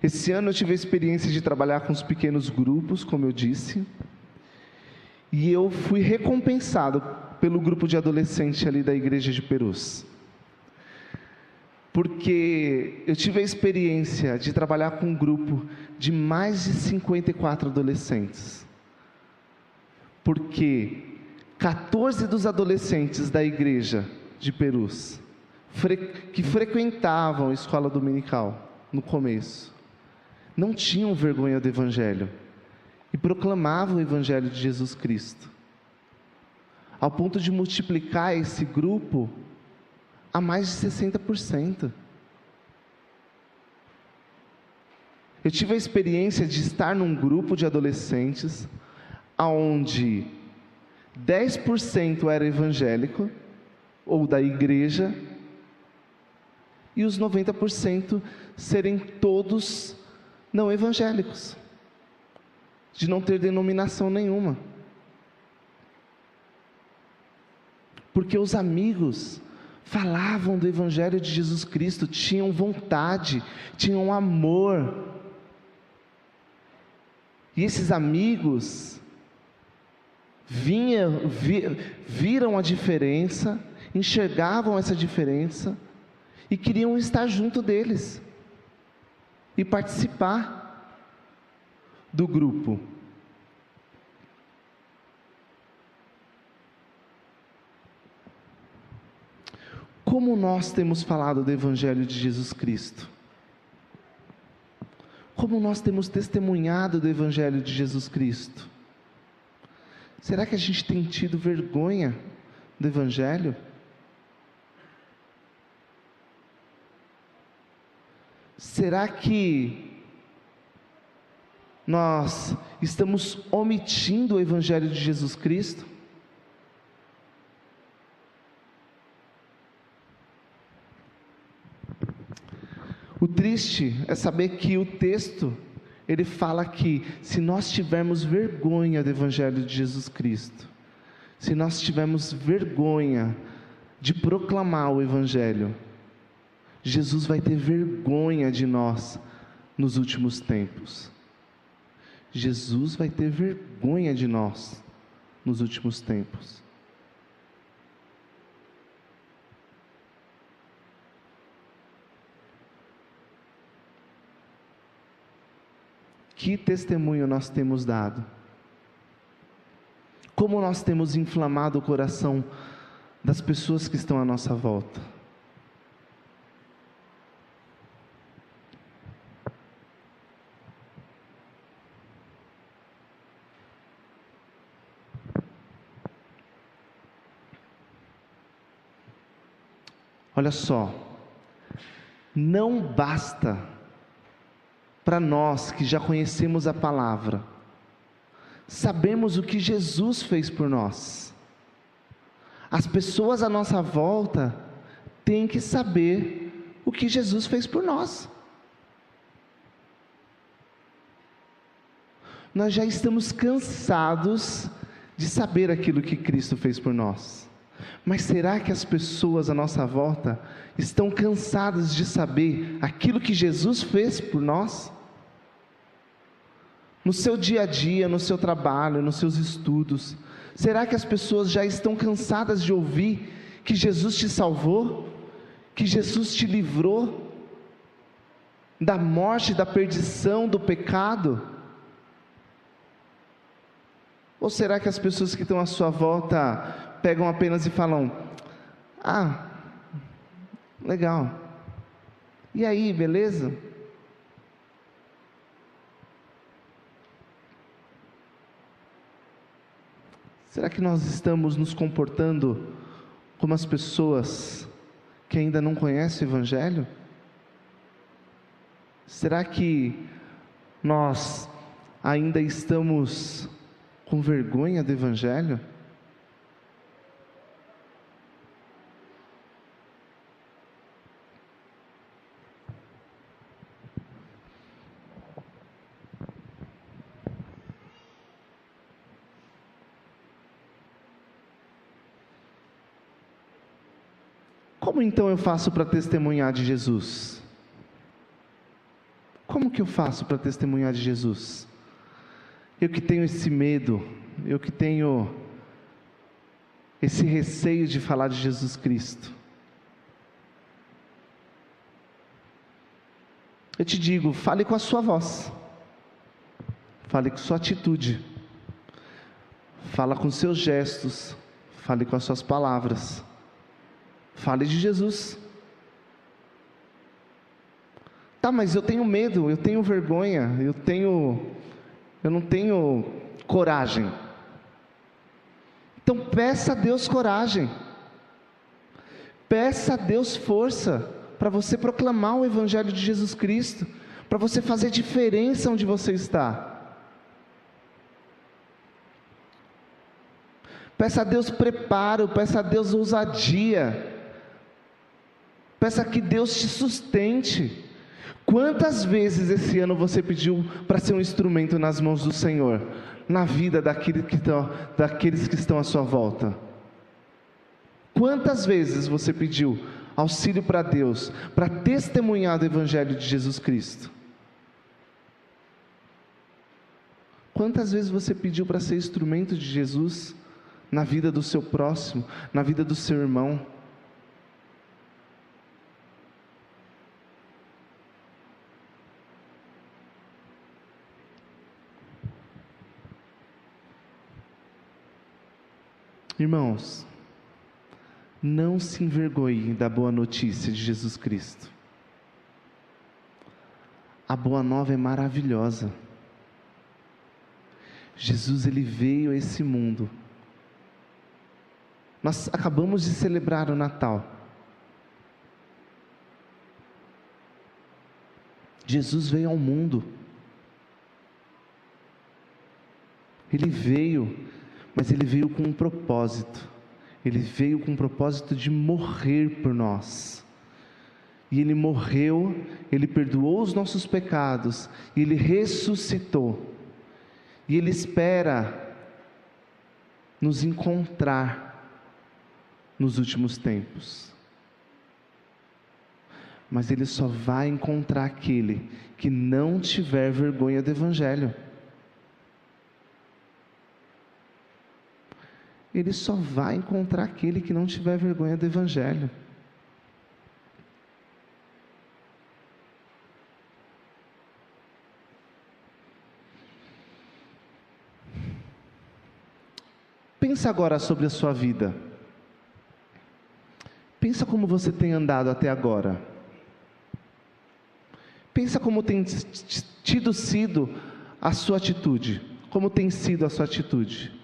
Esse ano eu tive a experiência de trabalhar com os pequenos grupos, como eu disse, e eu fui recompensado pelo grupo de adolescentes ali da igreja de Perus, porque eu tive a experiência de trabalhar com um grupo de mais de 54 adolescentes, porque 14 dos adolescentes da igreja de Perus, que frequentavam a escola dominical no começo, não tinham vergonha do Evangelho, e proclamavam o Evangelho de Jesus Cristo, ao ponto de multiplicar esse grupo a mais de 60%. Eu tive a experiência de estar num grupo de adolescentes, onde 10% era evangélico, ou da igreja, e os 90% serem todos não evangélicos, de não ter denominação nenhuma. Porque os amigos falavam do Evangelho de Jesus Cristo, tinham vontade, tinham amor. E esses amigos viram a diferença, enxergavam essa diferença e queriam estar junto deles e participar do grupo. Como nós temos falado do Evangelho de Jesus Cristo? Como nós temos testemunhado do Evangelho de Jesus Cristo? Será que a gente tem tido vergonha do Evangelho? Será que nós estamos omitindo o Evangelho de Jesus Cristo? O triste é saber que o texto, ele fala que se nós tivermos vergonha do Evangelho de Jesus Cristo, se nós tivermos vergonha de proclamar o Evangelho, Jesus vai ter vergonha de nós nos últimos tempos. Jesus vai ter vergonha de nós nos últimos tempos. Que testemunho nós temos dado? Como nós temos inflamado o coração das pessoas que estão à nossa volta? Olha só, não basta para nós que já conhecemos a palavra, sabemos o que Jesus fez por nós. As pessoas à nossa volta têm que saber o que Jesus fez por nós. Nós já estamos cansados de saber aquilo que Cristo fez por nós. Mas será que as pessoas à nossa volta estão cansadas de saber aquilo que Jesus fez por nós? No seu dia a dia, no seu trabalho, nos seus estudos, será que as pessoas já estão cansadas de ouvir que Jesus te salvou? Que Jesus te livrou da morte, da perdição, do pecado? Ou será que as pessoas que estão à sua volta pegam apenas e falam: ah, legal, e aí, beleza? Será que nós estamos nos comportando como as pessoas que ainda não conhecem o Evangelho? Será que nós ainda estamos com vergonha do Evangelho? Como então eu faço para testemunhar de Jesus? Como que eu faço para testemunhar de Jesus? Eu que tenho esse medo, eu que tenho esse receio de falar de Jesus Cristo. Eu te digo, fale com a sua voz, fale com sua atitude, fala com seus gestos, fale com as suas palavras, fale de Jesus. Tá, mas eu tenho medo, eu tenho vergonha, eu não tenho coragem. Então peça a Deus coragem, peça a Deus força para você proclamar o Evangelho de Jesus Cristo, para você fazer diferença onde você está. Peça a Deus preparo, peça a Deus ousadia, peça que Deus te sustente. Quantas vezes esse ano você pediu para ser um instrumento nas mãos do Senhor, na vida daqueles que estão à sua volta? Quantas vezes você pediu auxílio para Deus, para testemunhar do Evangelho de Jesus Cristo? Quantas vezes você pediu para ser instrumento de Jesus na vida do seu próximo, na vida do seu irmão? Irmãos, não se envergonhem da boa notícia de Jesus Cristo. A boa nova é maravilhosa. Jesus, ele veio a esse mundo. Nós acabamos de celebrar o Natal. Jesus veio ao mundo. Ele veio, mas ele veio com um propósito. Ele veio com o propósito de morrer por nós. E ele morreu, ele perdoou os nossos pecados, e ele ressuscitou. E ele espera nos encontrar nos últimos tempos. Mas ele só vai encontrar aquele que não tiver vergonha do Evangelho. Ele só vai encontrar aquele que não tiver vergonha do Evangelho. Pensa agora sobre a sua vida. Pensa como você tem andado até agora. Pensa como tem sido a sua atitude. Como tem sido a sua atitude.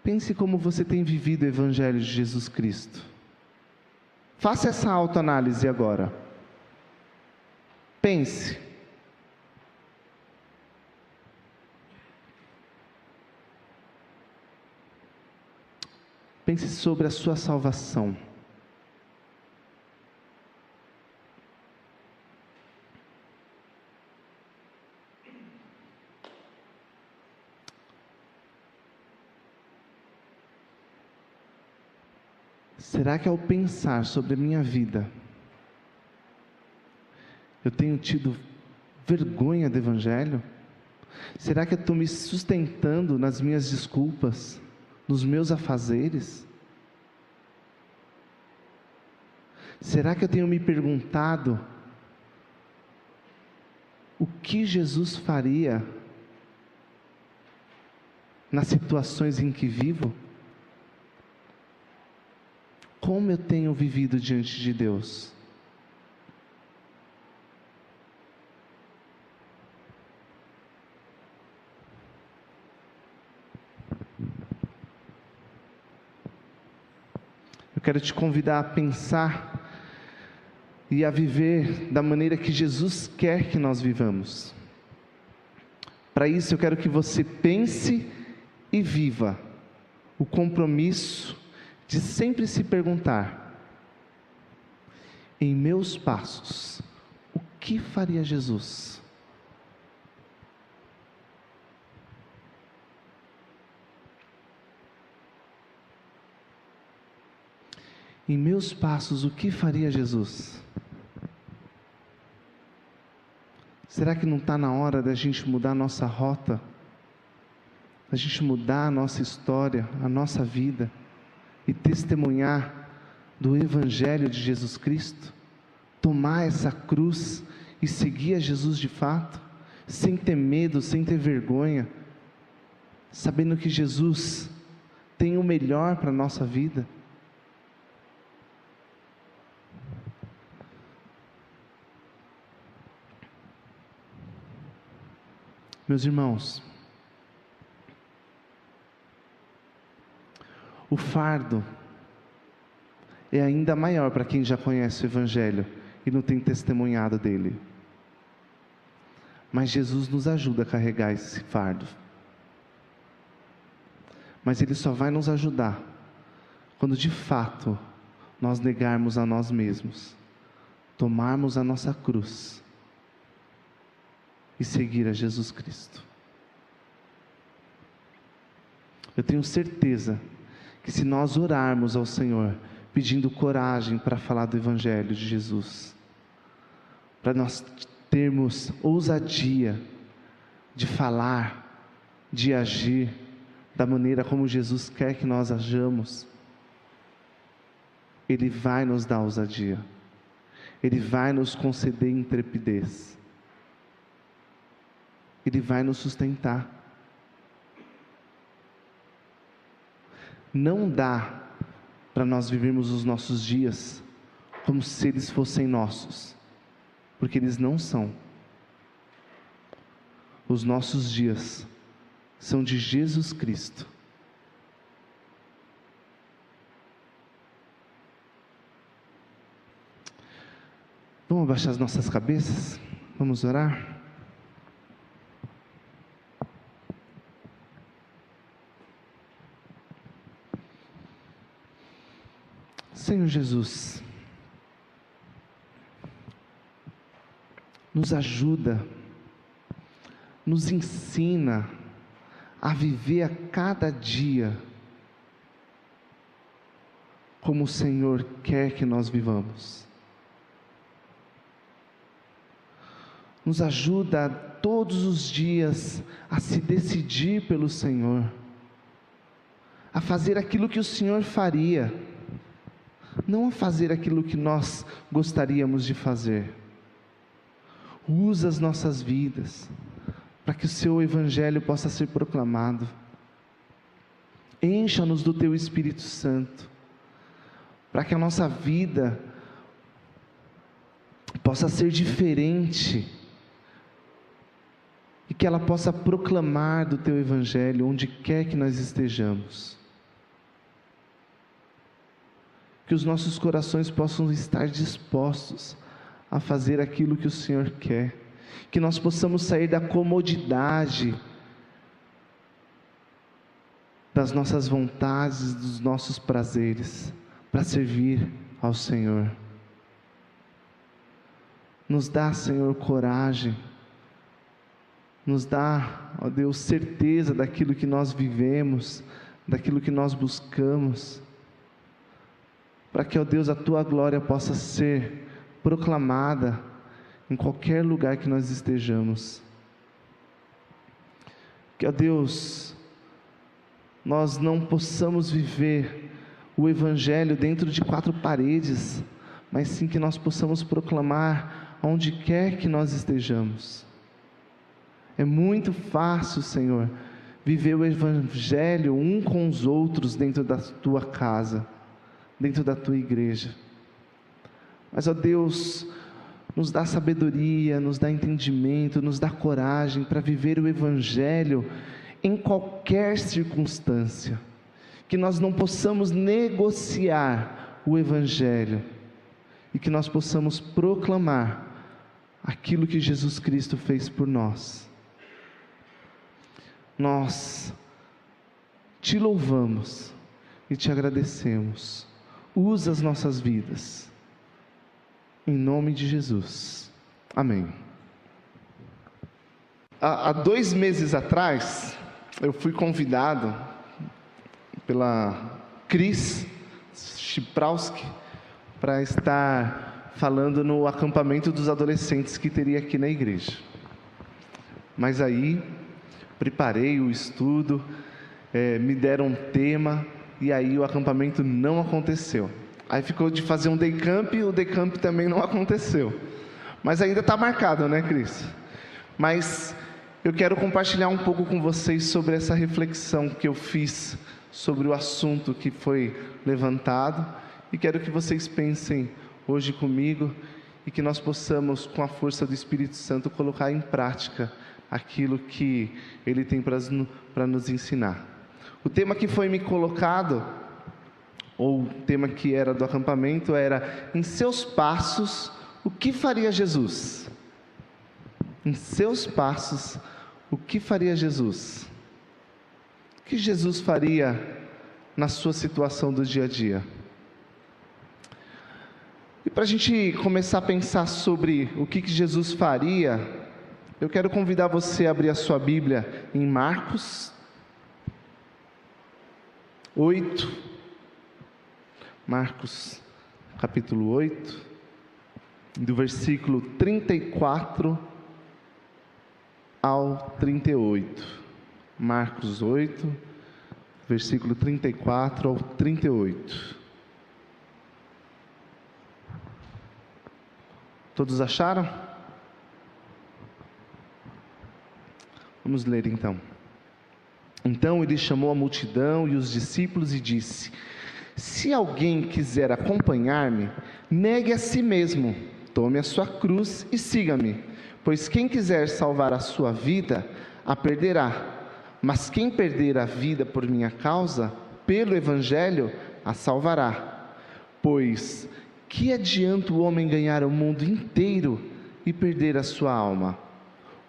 Pense como você tem vivido o Evangelho de Jesus Cristo. Faça essa autoanálise agora. Pense. Pense sobre a sua salvação. Será que ao pensar sobre a minha vida, eu tenho tido vergonha do Evangelho? Será que eu estou me sustentando nas minhas desculpas, nos meus afazeres? Será que eu tenho me perguntado o que Jesus faria nas situações em que vivo? Como eu tenho vivido diante de Deus? Eu quero te convidar a pensar e a viver da maneira que Jesus quer que nós vivamos. Para isso eu quero que você pense e viva o compromisso de sempre se perguntar: em meus passos, o que faria Jesus? Em meus passos, o que faria Jesus? Será que não está na hora da gente mudar a nossa rota? Da gente mudar a nossa história, a nossa vida e testemunhar do Evangelho de Jesus Cristo? Tomar essa cruz e seguir a Jesus de fato, sem ter medo, sem ter vergonha, sabendo que Jesus tem o melhor para a nossa vida. Meus irmãos, o fardo é ainda maior para quem já conhece o Evangelho e não tem testemunhado dele. Mas Jesus nos ajuda a carregar esse fardo. Mas Ele só vai nos ajudar quando de fato nós negarmos a nós mesmos, tomarmos a nossa cruz e seguir a Jesus Cristo. Eu tenho certeza que se nós orarmos ao Senhor, pedindo coragem para falar do Evangelho de Jesus, para nós termos ousadia de falar, de agir, da maneira como Jesus quer que nós hajamos, Ele vai nos dar ousadia, Ele vai nos conceder intrepidez, Ele vai nos sustentar. Não dá para nós vivermos os nossos dias como se eles fossem nossos, porque eles não são. Os nossos dias são de Jesus Cristo. Vamos abaixar as nossas cabeças? Vamos orar? Senhor Jesus, nos ajuda, nos ensina a viver a cada dia como o Senhor quer que nós vivamos. Nos ajuda todos os dias a se decidir pelo Senhor, a fazer aquilo que o Senhor faria, não a fazer aquilo que nós gostaríamos de fazer. Usa as nossas vidas para que o Seu Evangelho possa ser proclamado. Encha-nos do Teu Espírito Santo, para que a nossa vida possa ser diferente e que ela possa proclamar do Teu Evangelho onde quer que nós estejamos. Que os nossos corações possam estar dispostos a fazer aquilo que o Senhor quer, que nós possamos sair da comodidade das nossas vontades, dos nossos prazeres, para servir ao Senhor. Nos dá, Senhor, coragem, nos dá, ó Deus, certeza daquilo que nós vivemos, daquilo que nós buscamos, para que, ó Deus, a Tua glória possa ser proclamada em qualquer lugar que nós estejamos. Que, ó Deus, nós não possamos viver o Evangelho dentro de quatro paredes, mas sim que nós possamos proclamar onde quer que nós estejamos. É muito fácil, Senhor, viver o Evangelho um com os outros dentro da Tua casa, dentro da Tua igreja. Mas, ó Deus, nos dá sabedoria, nos dá entendimento, nos dá coragem para viver o Evangelho em qualquer circunstância. Que nós não possamos negociar o Evangelho e que nós possamos proclamar aquilo que Jesus Cristo fez por nós. Nós Te louvamos e Te agradecemos. Usa as nossas vidas. Em nome de Jesus. Amém. Há 2 meses atrás, eu fui convidado pela Cris Chiprowski para estar falando no acampamento dos adolescentes que teria aqui na igreja. Mas aí, preparei o estudo, me deram um tema, e aí o acampamento não aconteceu. Aí ficou de fazer um day camp, e o day camp também não aconteceu. Mas ainda está marcado, né, Cris? Mas eu quero compartilhar um pouco com vocês sobre essa reflexão que eu fiz sobre o assunto que foi levantado, e quero que vocês pensem hoje comigo, e que nós possamos, com a força do Espírito Santo, colocar em prática aquilo que Ele tem para nos ensinar. O tema que foi me colocado, ou o tema que era do acampamento, era: em seus passos, o que faria Jesus? Em seus passos, o que faria Jesus? O que Jesus faria na sua situação do dia a dia? E para a gente começar a pensar sobre o que Jesus faria, eu quero convidar você a abrir a sua Bíblia em Marcos 8, Marcos capítulo 8, do versículo 34 ao 38. Marcos 8, versículo 34 ao 38. Todos acharam? Vamos ler então. Então ele chamou a multidão e os discípulos e disse: se alguém quiser acompanhar-me, negue a si mesmo, tome a sua cruz e siga-me. Pois quem quiser salvar a sua vida, a perderá. Mas quem perder a vida por minha causa, pelo Evangelho, a salvará. Pois que adianta o homem ganhar o mundo inteiro e perder a sua alma?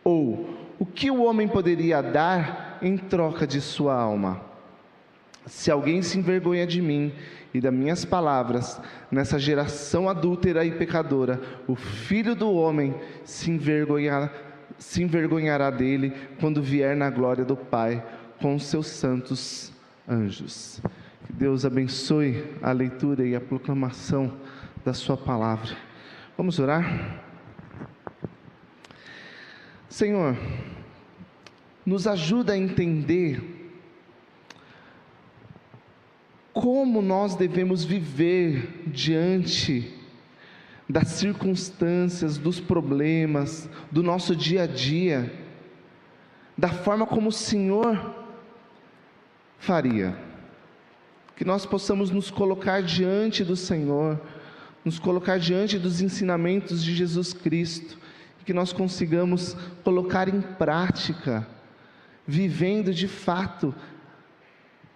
Ou o que o homem poderia dar em troca de sua alma? Se alguém se envergonha de mim e das minhas palavras, nessa geração adúltera e pecadora, o Filho do Homem se envergonhará dele quando vier na glória do Pai com os seus santos anjos. Que Deus abençoe a leitura e a proclamação da sua palavra. Vamos orar? Senhor, nos ajuda a entender como nós devemos viver diante das circunstâncias, dos problemas, do nosso dia a dia, da forma como o Senhor faria. Que nós possamos nos colocar diante do Senhor, nos colocar diante dos ensinamentos de Jesus Cristo, e que nós consigamos colocar em prática, vivendo de fato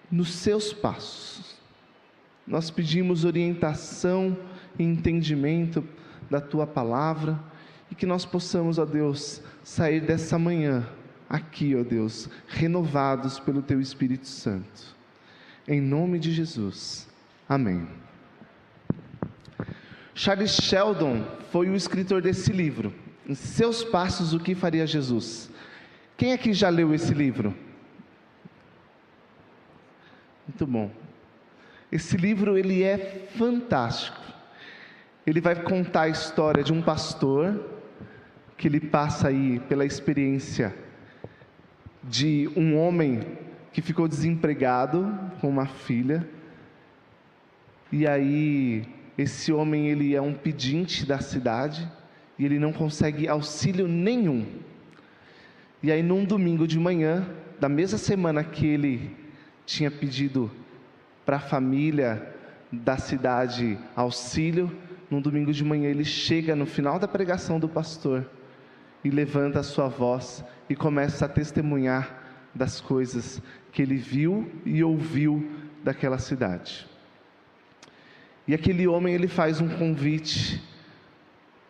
nos seus passos. Nós pedimos orientação e entendimento da Tua palavra, e que nós possamos, ó Deus, sair dessa manhã aqui, ó Deus, renovados pelo Teu Espírito Santo. Em nome de Jesus. Amém. Charles Sheldon foi o escritor desse livro. Em Seus Passos, o que faria Jesus? Quem aqui já leu esse livro? Muito bom. Esse livro, ele é fantástico. Ele vai contar a história de um pastor que ele passa aí pela experiência de um homem que ficou desempregado com uma filha. E aí, esse homem, ele é um pedinte da cidade e ele não consegue auxílio nenhum. E aí, num domingo de manhã, da mesma semana que ele tinha pedido para a família da cidade auxílio, num domingo de manhã ele chega no final da pregação do pastor e levanta a sua voz e começa a testemunhar das coisas que ele viu e ouviu daquela cidade. E aquele homem, ele faz um convite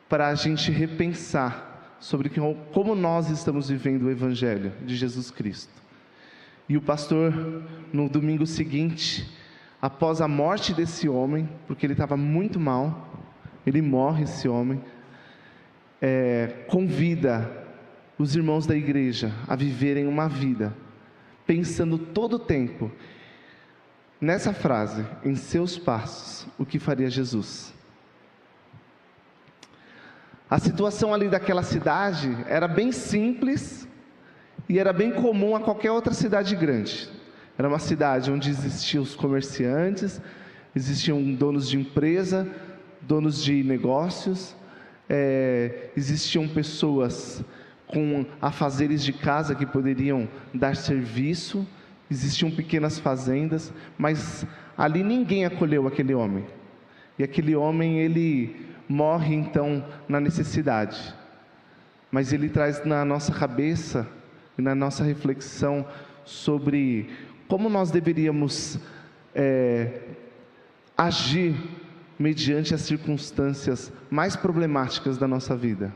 para a gente repensar sobre como nós estamos vivendo o Evangelho de Jesus Cristo. E o pastor, no domingo seguinte, após a morte desse homem, porque ele estava muito mal, ele morre, esse homem, convida os irmãos da igreja a viverem uma vida, pensando todo o tempo nessa frase: em seus passos, o que faria Jesus? A situação ali daquela cidade era bem simples e era bem comum a qualquer outra cidade grande. Era uma cidade onde existiam os comerciantes, existiam donos de empresa, donos de negócios, existiam pessoas com afazeres de casa que poderiam dar serviço, existiam pequenas fazendas, mas ali ninguém acolheu aquele homem. E aquele homem, ele morre então na necessidade. Mas ele traz na nossa cabeça e na nossa reflexão sobre como nós deveríamos agir mediante as circunstâncias mais problemáticas da nossa vida,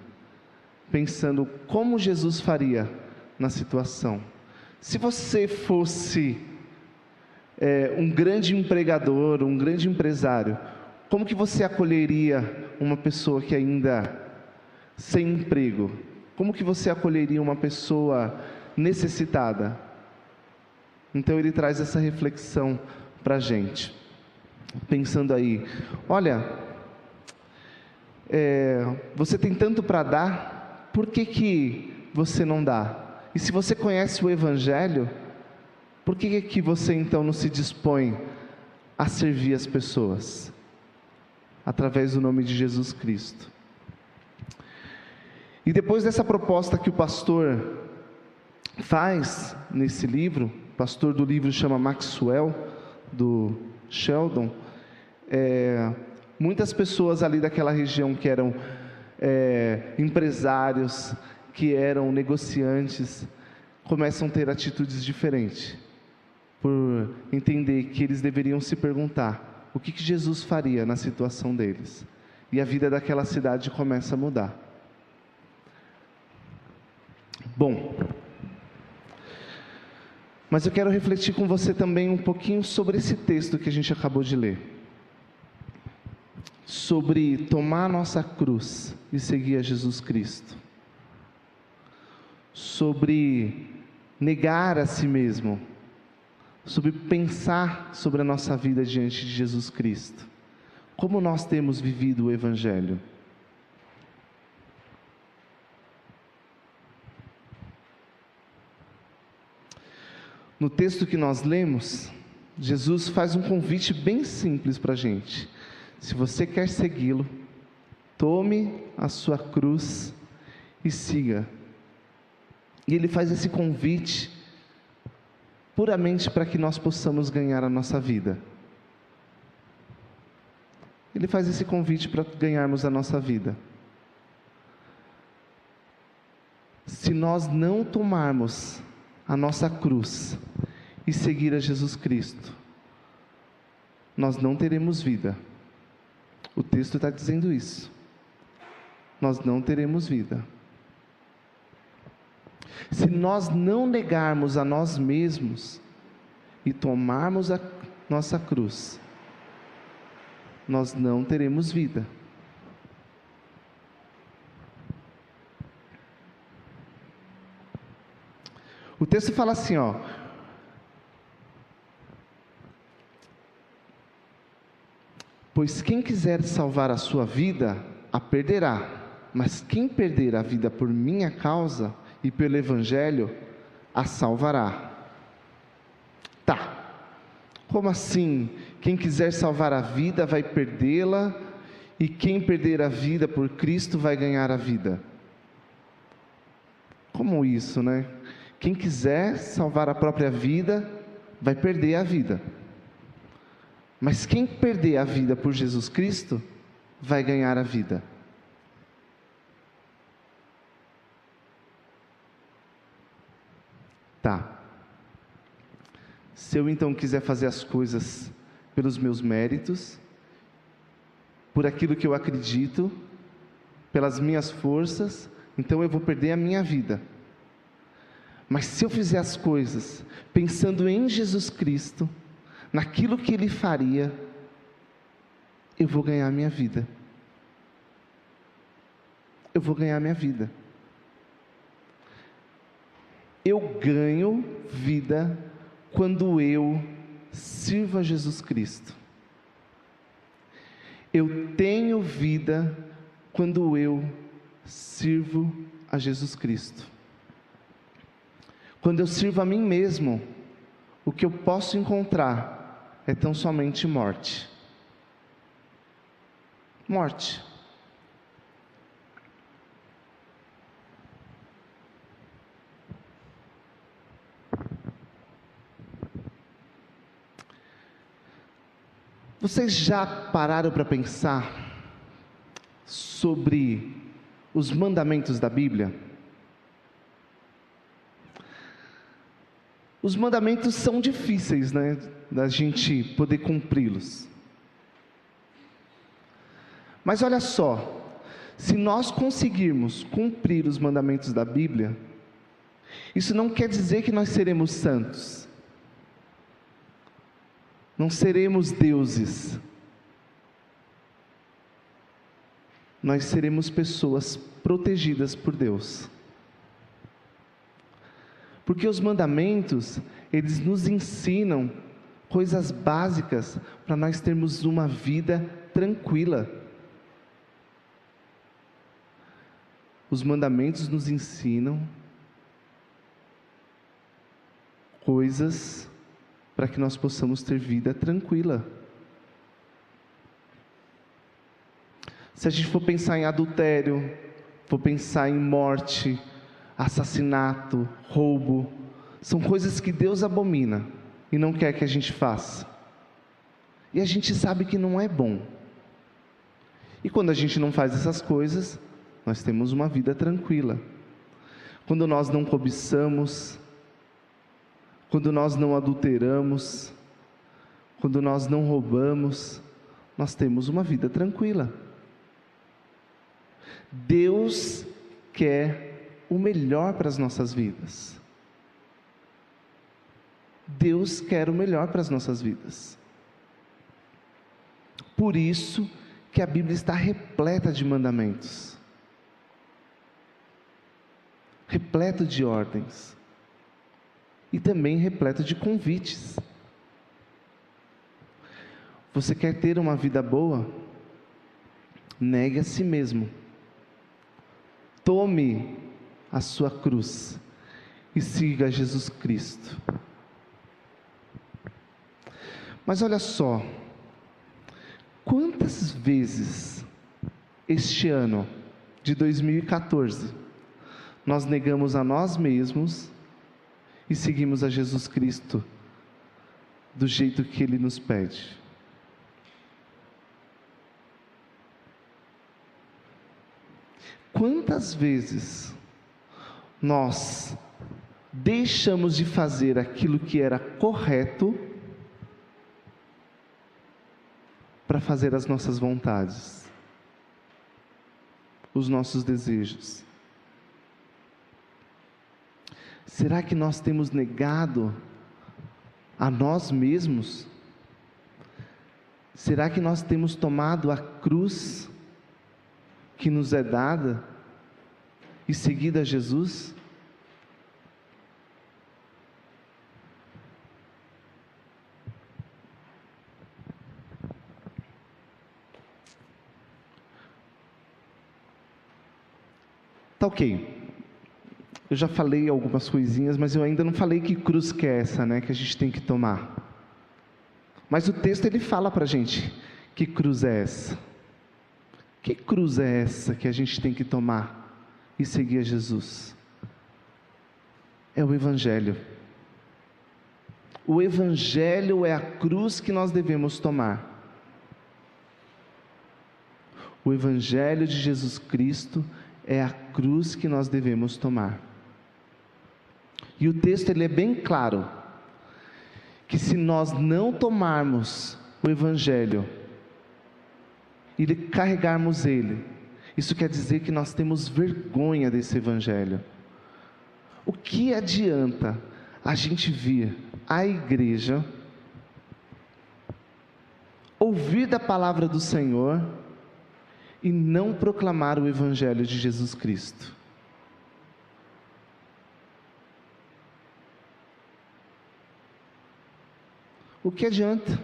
pensando como Jesus faria na situação. Se você fosse um grande empregador, um grande empresário, como que você acolheria uma pessoa que ainda sem emprego? Como que você acolheria uma pessoa necessitada? Então ele traz essa reflexão para a gente, pensando aí, olha, você tem tanto para dar, por que você não dá? E se você conhece o Evangelho, por que você então não se dispõe a servir as pessoas? Através do nome de Jesus Cristo. E depois dessa proposta que o pastor faz nesse livro, o pastor do livro chama Maxwell, do Sheldon, muitas pessoas ali daquela região que eram empresários, que eram negociantes, começam a ter atitudes diferentes, por entender que eles deveriam se perguntar o que Jesus faria na situação deles, e a vida daquela cidade começa a mudar. Bom, mas eu quero refletir com você também um pouquinho sobre esse texto que a gente acabou de ler, sobre tomar a nossa cruz e seguir a Jesus Cristo, sobre negar a si mesmo, sobre pensar sobre a nossa vida diante de Jesus Cristo. Como nós temos vivido o Evangelho? No texto que nós lemos, Jesus faz um convite bem simples para a gente. Se você quer segui-lo, tome a sua cruz e siga. E ele faz esse convite puramente para que nós possamos ganhar a nossa vida. Ele faz esse convite para ganharmos a nossa vida. Se nós não tomarmos a nossa cruz e seguir a Jesus Cristo, nós não teremos vida. O texto está dizendo isso. Nós não teremos vida. Se nós não negarmos a nós mesmos e tomarmos a nossa cruz, nós não teremos vida. O texto fala assim, pois quem quiser salvar a sua vida, a perderá, mas quem perder a vida por minha causa e pelo Evangelho, a salvará. Tá, como assim? Quem quiser salvar a vida vai perdê-la, e quem perder a vida por Cristo vai ganhar a vida. Como isso, né? Quem quiser salvar a própria vida, vai perder a vida. Mas quem perder a vida por Jesus Cristo, vai ganhar a vida. Tá. Se eu então quiser fazer as coisas pelos meus méritos, por aquilo que eu acredito, pelas minhas forças, então eu vou perder a minha vida. Mas se eu fizer as coisas pensando em Jesus Cristo, naquilo que Ele faria, eu vou ganhar a minha vida. Eu vou ganhar a minha vida. Eu ganho vida quando eu sirvo a Jesus Cristo. Eu tenho vida quando eu sirvo a Jesus Cristo. Quando eu sirvo a mim mesmo, o que eu posso encontrar é tão somente morte. Morte. Vocês já pararam para pensar sobre os mandamentos da Bíblia? Os mandamentos são difíceis, né, da gente poder cumpri-los. Mas olha só, se nós conseguirmos cumprir os mandamentos da Bíblia, isso não quer dizer que nós seremos santos. Não seremos deuses. Nós seremos pessoas protegidas por Deus. Porque os mandamentos, eles nos ensinam coisas básicas para nós termos uma vida tranquila. Os mandamentos nos ensinam coisas para que nós possamos ter vida tranquila. Se a gente for pensar em adultério, for pensar em morte, assassinato, roubo, são coisas que Deus abomina e não quer que a gente faça. E a gente sabe que não é bom. E quando a gente não faz essas coisas, nós temos uma vida tranquila. Quando nós não cobiçamos, quando nós não adulteramos, quando nós não roubamos, nós temos uma vida tranquila. Deus quer o melhor para as nossas vidas. Deus quer o melhor para as nossas vidas. Por isso que a Bíblia está repleta de mandamentos, repleta de ordens e também repleta de convites. Você quer ter uma vida boa? Negue a si mesmo. Tome a sua cruz e siga Jesus Cristo. Mas olha só, quantas vezes este ano de 2014 nós negamos a nós mesmos e seguimos a Jesus Cristo do jeito que Ele nos pede? Quantas vezes nós deixamos de fazer aquilo que era correto para fazer as nossas vontades, os nossos desejos? Será que nós temos negado a nós mesmos? Será que nós temos tomado a cruz que nos é dada e seguido a Jesus? Tá ok. Eu já falei algumas coisinhas, mas eu ainda não falei que cruz que é essa, né, que a gente tem que tomar. Mas o texto ele fala para a gente que cruz é essa. Que cruz é essa que a gente tem que tomar e seguir a Jesus? É o Evangelho. O Evangelho é a cruz que nós devemos tomar. O Evangelho de Jesus Cristo é a cruz que nós devemos tomar. E o texto ele é bem claro, que se nós não tomarmos o Evangelho e carregarmos ele, isso quer dizer que nós temos vergonha desse Evangelho. O que adianta a gente vir à igreja, ouvir da palavra do Senhor e não proclamar o Evangelho de Jesus Cristo? O que adianta?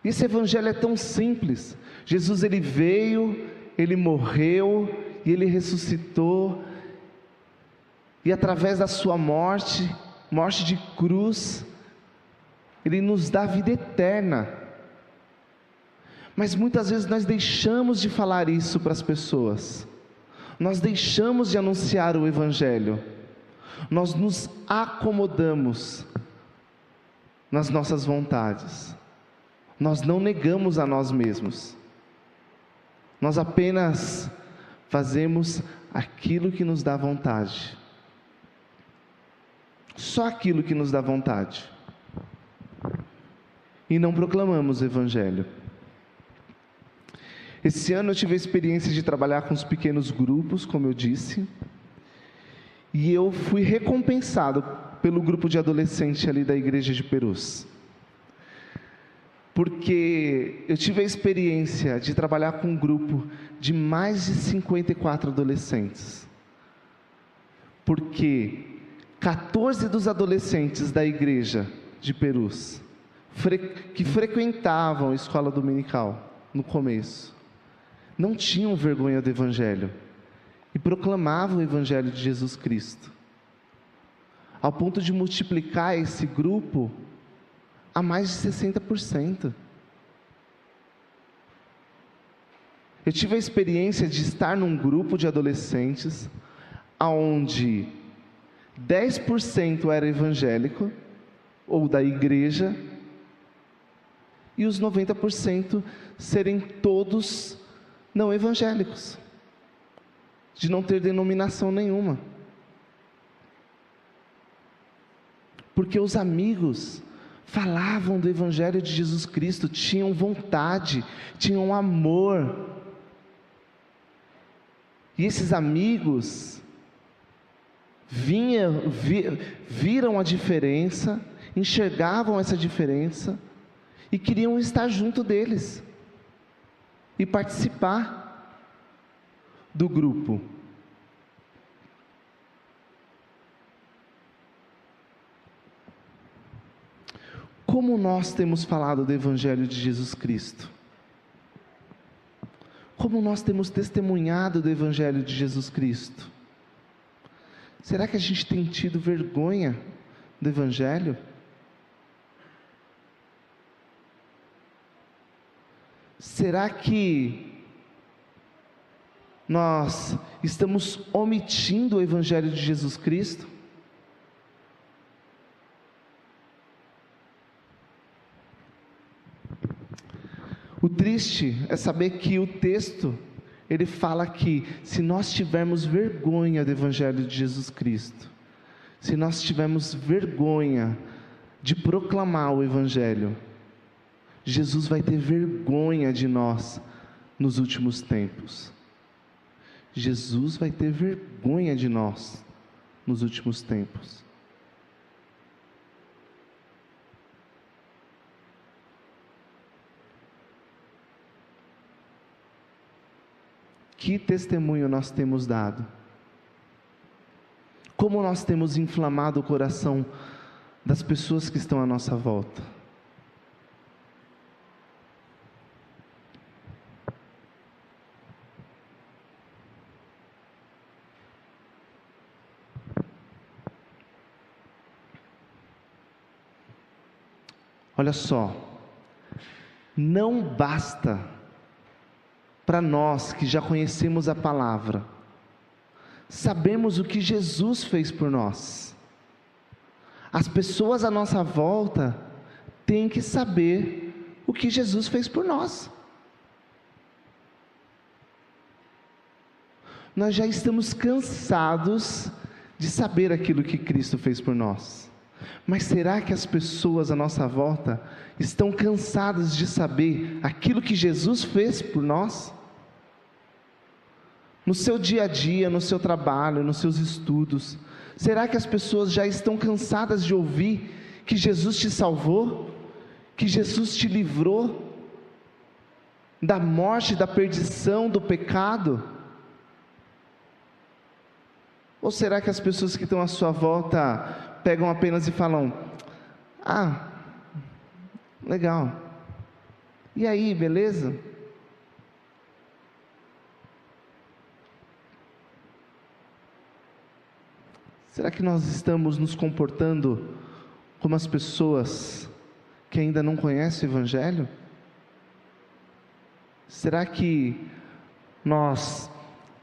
Esse Evangelho é tão simples. Jesus ele veio, ele morreu e ele ressuscitou, e através da sua morte, morte de cruz, ele nos dá vida eterna. Mas muitas vezes nós deixamos de falar isso para as pessoas, nós deixamos de anunciar o Evangelho, nós nos acomodamos nas nossas vontades, nós não negamos a nós mesmos, nós apenas fazemos aquilo que nos dá vontade, só aquilo que nos dá vontade, e não proclamamos o Evangelho. Esse ano eu tive a experiência de trabalhar com os pequenos grupos, como eu disse, e eu fui recompensado pelo grupo de adolescentes ali da igreja de Perus, porque eu tive a experiência de trabalhar com um grupo de mais de 54 adolescentes, porque 14 dos adolescentes da igreja de Perus, que frequentavam a escola dominical no começo, não tinham vergonha do Evangelho, e proclamavam o Evangelho de Jesus Cristo, ao ponto de multiplicar esse grupo a mais de 60%. Eu tive a experiência de estar num grupo de adolescentes, onde 10% era evangélico, ou da igreja, e os 90% serem todos não evangélicos, de não ter denominação nenhuma. Porque os amigos falavam do Evangelho de Jesus Cristo, tinham vontade, tinham amor. E esses amigos viram a diferença, enxergavam essa diferença e queriam estar junto deles e participar do grupo. Como nós temos falado do Evangelho de Jesus Cristo? Como nós temos testemunhado do Evangelho de Jesus Cristo? Será que a gente tem tido vergonha do Evangelho? Será que nós estamos omitindo o Evangelho de Jesus Cristo? O triste é saber que o texto, ele fala que se nós tivermos vergonha do Evangelho de Jesus Cristo, se nós tivermos vergonha de proclamar o Evangelho, Jesus vai ter vergonha de nós nos últimos tempos. Jesus vai ter vergonha de nós nos últimos tempos. Que testemunho nós temos dado? Como nós temos inflamado o coração das pessoas que estão à nossa volta? Olha só, não basta para nós que já conhecemos a palavra, sabemos o que Jesus fez por nós. As pessoas à nossa volta têm que saber o que Jesus fez por nós. Nós já estamos cansados de saber aquilo que Cristo fez por nós. Mas será que as pessoas à nossa volta estão cansadas de saber aquilo que Jesus fez por nós? No seu dia a dia, no seu trabalho, nos seus estudos, será que as pessoas já estão cansadas de ouvir que Jesus te salvou? Que Jesus te livrou da morte, da perdição, do pecado? Ou será que as pessoas que estão à sua volta pegam apenas e falam: ah, legal, e aí, beleza? Será que nós estamos nos comportando como as pessoas que ainda não conhecem o Evangelho? Será que nós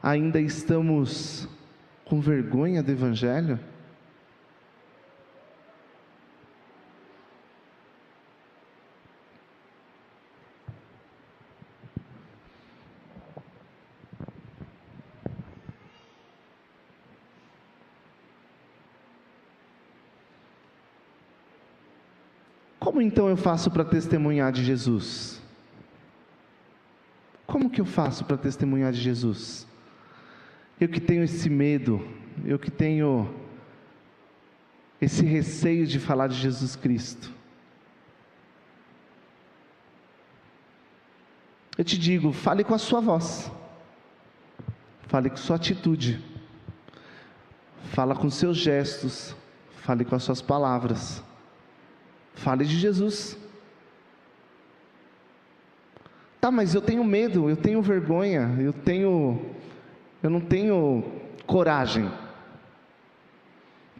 ainda estamos com vergonha do Evangelho? Como então eu faço para testemunhar de Jesus? Como que eu faço para testemunhar de Jesus? Eu que tenho esse medo, eu que tenho esse receio de falar de Jesus Cristo. Eu te digo, fale com a sua voz, fale com sua atitude, fala com seus gestos, fale com as suas palavras. Fale de Jesus. Tá, mas eu tenho medo, eu tenho vergonha, eu não tenho coragem.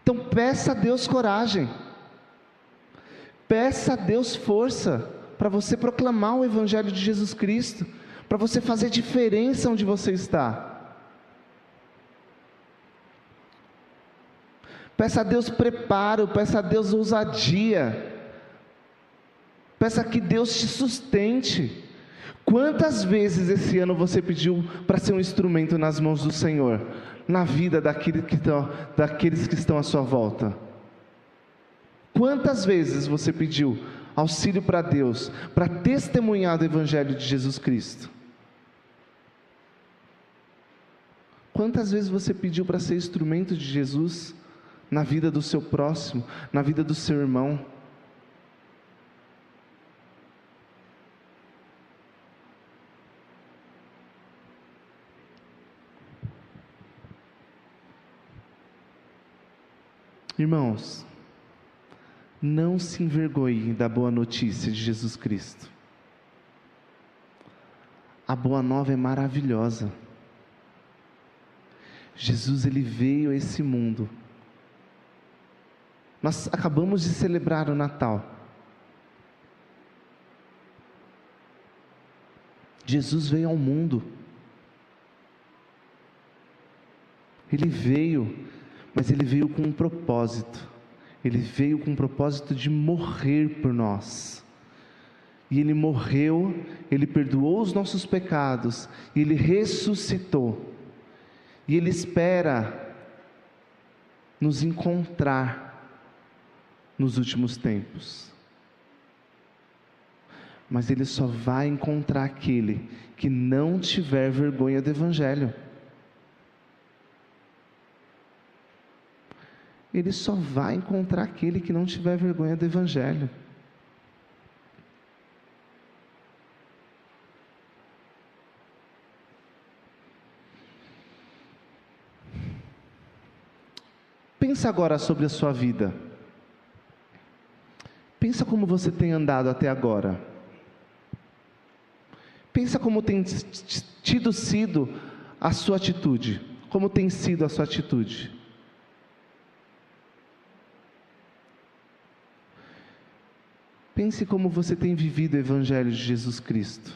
Então peça a Deus coragem. Peça a Deus força para você proclamar o Evangelho de Jesus Cristo, para você fazer diferença onde você está. Peça a Deus preparo, peça a Deus ousadia. Peça que Deus te sustente. Quantas vezes esse ano você pediu para ser um instrumento nas mãos do Senhor, na vida daqueles que estão à sua volta? Quantas vezes você pediu auxílio para Deus, para testemunhar do Evangelho de Jesus Cristo? Quantas vezes você pediu para ser instrumento de Jesus na vida do seu próximo, na vida do seu irmão? Irmãos, não se envergonhem da boa notícia de Jesus Cristo. A boa nova é maravilhosa. Jesus, ele veio a esse mundo. Nós acabamos de celebrar o Natal. Jesus veio ao mundo. Ele veio, mas ele veio com um propósito. Ele veio com o propósito de morrer por nós. E ele morreu, ele perdoou os nossos pecados, e ele ressuscitou. E ele espera nos encontrar nos últimos tempos. Mas ele só vai encontrar aquele que não tiver vergonha do Evangelho. Ele só vai encontrar aquele que não tiver vergonha do Evangelho. Pensa agora sobre a sua vida. Pensa como você tem andado até agora. Pensa como tem sido a sua atitude. Como tem sido a sua atitude. Pense como você tem vivido o Evangelho de Jesus Cristo.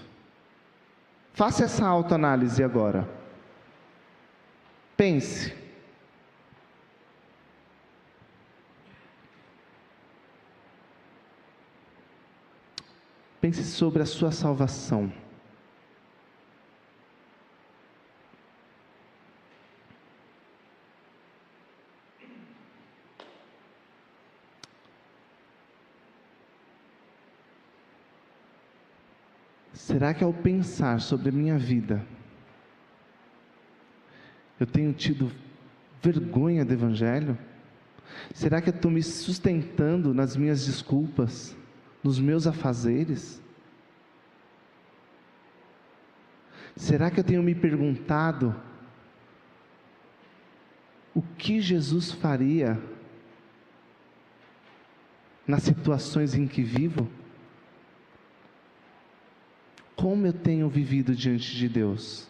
Faça essa autoanálise agora. Pense. Pense sobre a sua salvação. Será que ao pensar sobre a minha vida, eu tenho tido vergonha do Evangelho? Será que eu estou me sustentando nas minhas desculpas, nos meus afazeres? Será que eu tenho me perguntado o que Jesus faria nas situações em que vivo? Como eu tenho vivido diante de Deus?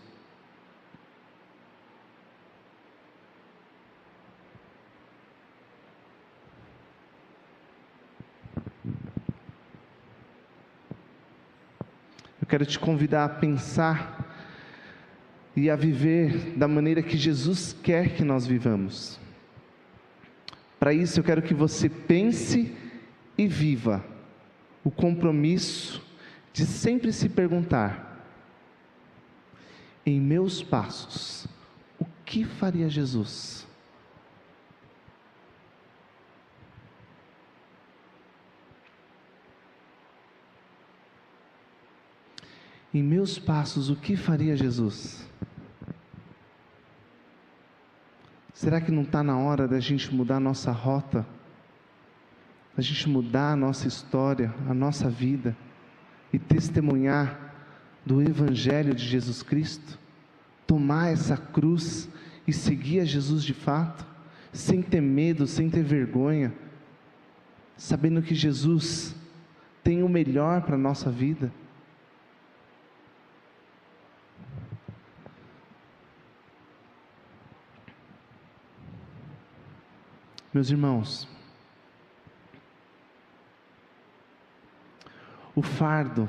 Eu quero te convidar a pensar e a viver da maneira que Jesus quer que nós vivamos. Para isso eu quero que você pense e viva o compromisso de sempre se perguntar: em meus passos, o que faria Jesus? Em meus passos, o que faria Jesus? Será que não está na hora da gente mudar a nossa rota? Da gente mudar a nossa história, a nossa vida? E testemunhar do Evangelho de Jesus Cristo, tomar essa cruz e seguir a Jesus de fato, sem ter medo, sem ter vergonha, sabendo que Jesus tem o melhor para a nossa vida. Meus irmãos, o fardo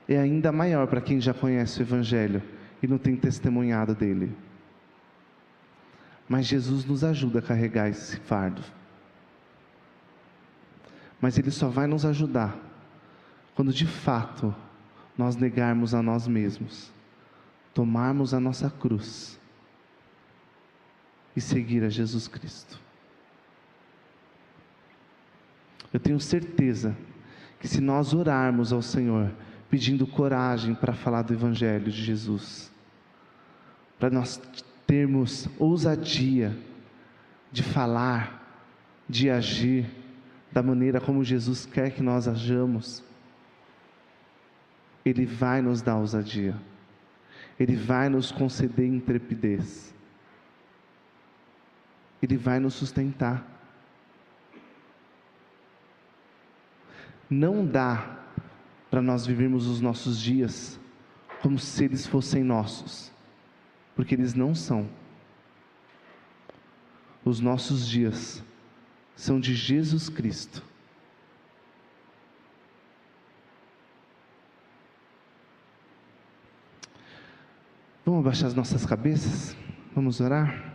é ainda maior para quem já conhece o Evangelho e não tem testemunhado dele. Mas Jesus nos ajuda a carregar esse fardo. Mas Ele só vai nos ajudar quando de fato nós negarmos a nós mesmos, tomarmos a nossa cruz e seguir a Jesus Cristo. Eu tenho certeza que se nós orarmos ao Senhor, pedindo coragem para falar do Evangelho de Jesus, para nós termos ousadia de falar, de agir, da maneira como Jesus quer que nós hajamos, Ele vai nos dar ousadia, Ele vai nos conceder intrepidez, Ele vai nos sustentar. Não dá para nós vivermos os nossos dias como se eles fossem nossos, porque eles não são. Os nossos dias são de Jesus Cristo. Vamos abaixar as nossas cabeças? Vamos orar?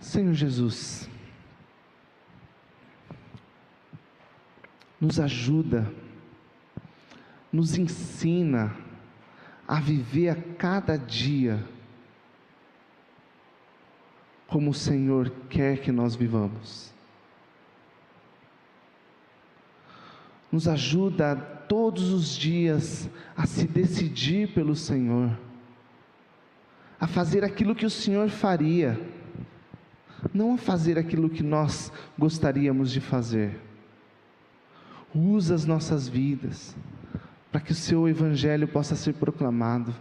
Senhor Jesus, nos ajuda, nos ensina a viver a cada dia como o Senhor quer que nós vivamos. Nos ajuda todos os dias a se decidir pelo Senhor, a fazer aquilo que o Senhor faria, não a fazer aquilo que nós gostaríamos de fazer. Usa as nossas vidas, para que o Seu Evangelho possa ser proclamado.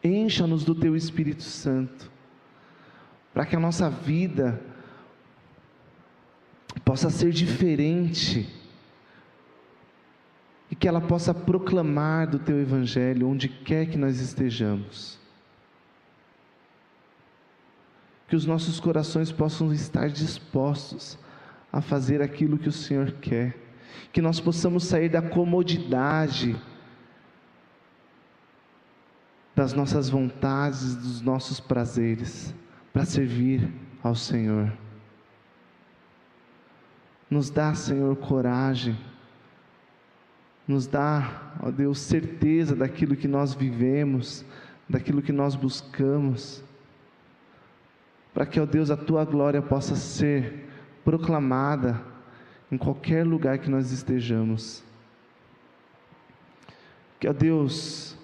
Encha-nos do Teu Espírito Santo, para que a nossa vida possa ser diferente, e que ela possa proclamar do Teu Evangelho onde quer que nós estejamos. Que os nossos corações possam estar dispostos a fazer aquilo que o Senhor quer. Que nós possamos sair da comodidade, das nossas vontades, dos nossos prazeres, para servir ao Senhor. Nos dá, Senhor, coragem. Nos dá, ó Deus, certeza daquilo que nós vivemos, daquilo que nós buscamos, para que, ó Deus, a Tua glória possa ser proclamada em qualquer lugar que nós estejamos. Que, ó Deus,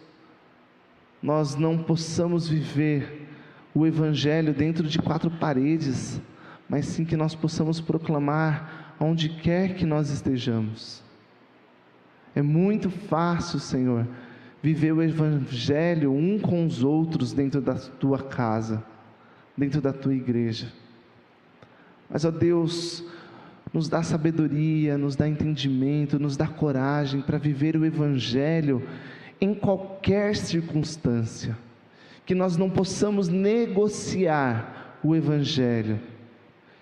nós não possamos viver o Evangelho dentro de 4 paredes, mas sim que nós possamos proclamar onde quer que nós estejamos. É muito fácil, Senhor, viver o Evangelho um com os outros dentro da Tua casa, dentro da Tua igreja. Mas, ó Deus, nos dá sabedoria, nos dá entendimento, nos dá coragem para viver o Evangelho em qualquer circunstância. Que nós não possamos negociar o Evangelho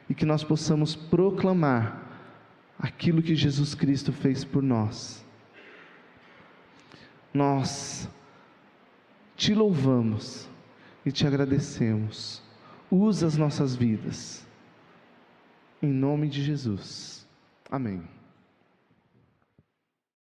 e que nós possamos proclamar aquilo que Jesus Cristo fez por nós. Nós Te louvamos e Te agradecemos. Usa as nossas vidas. Em nome de Jesus. Amém.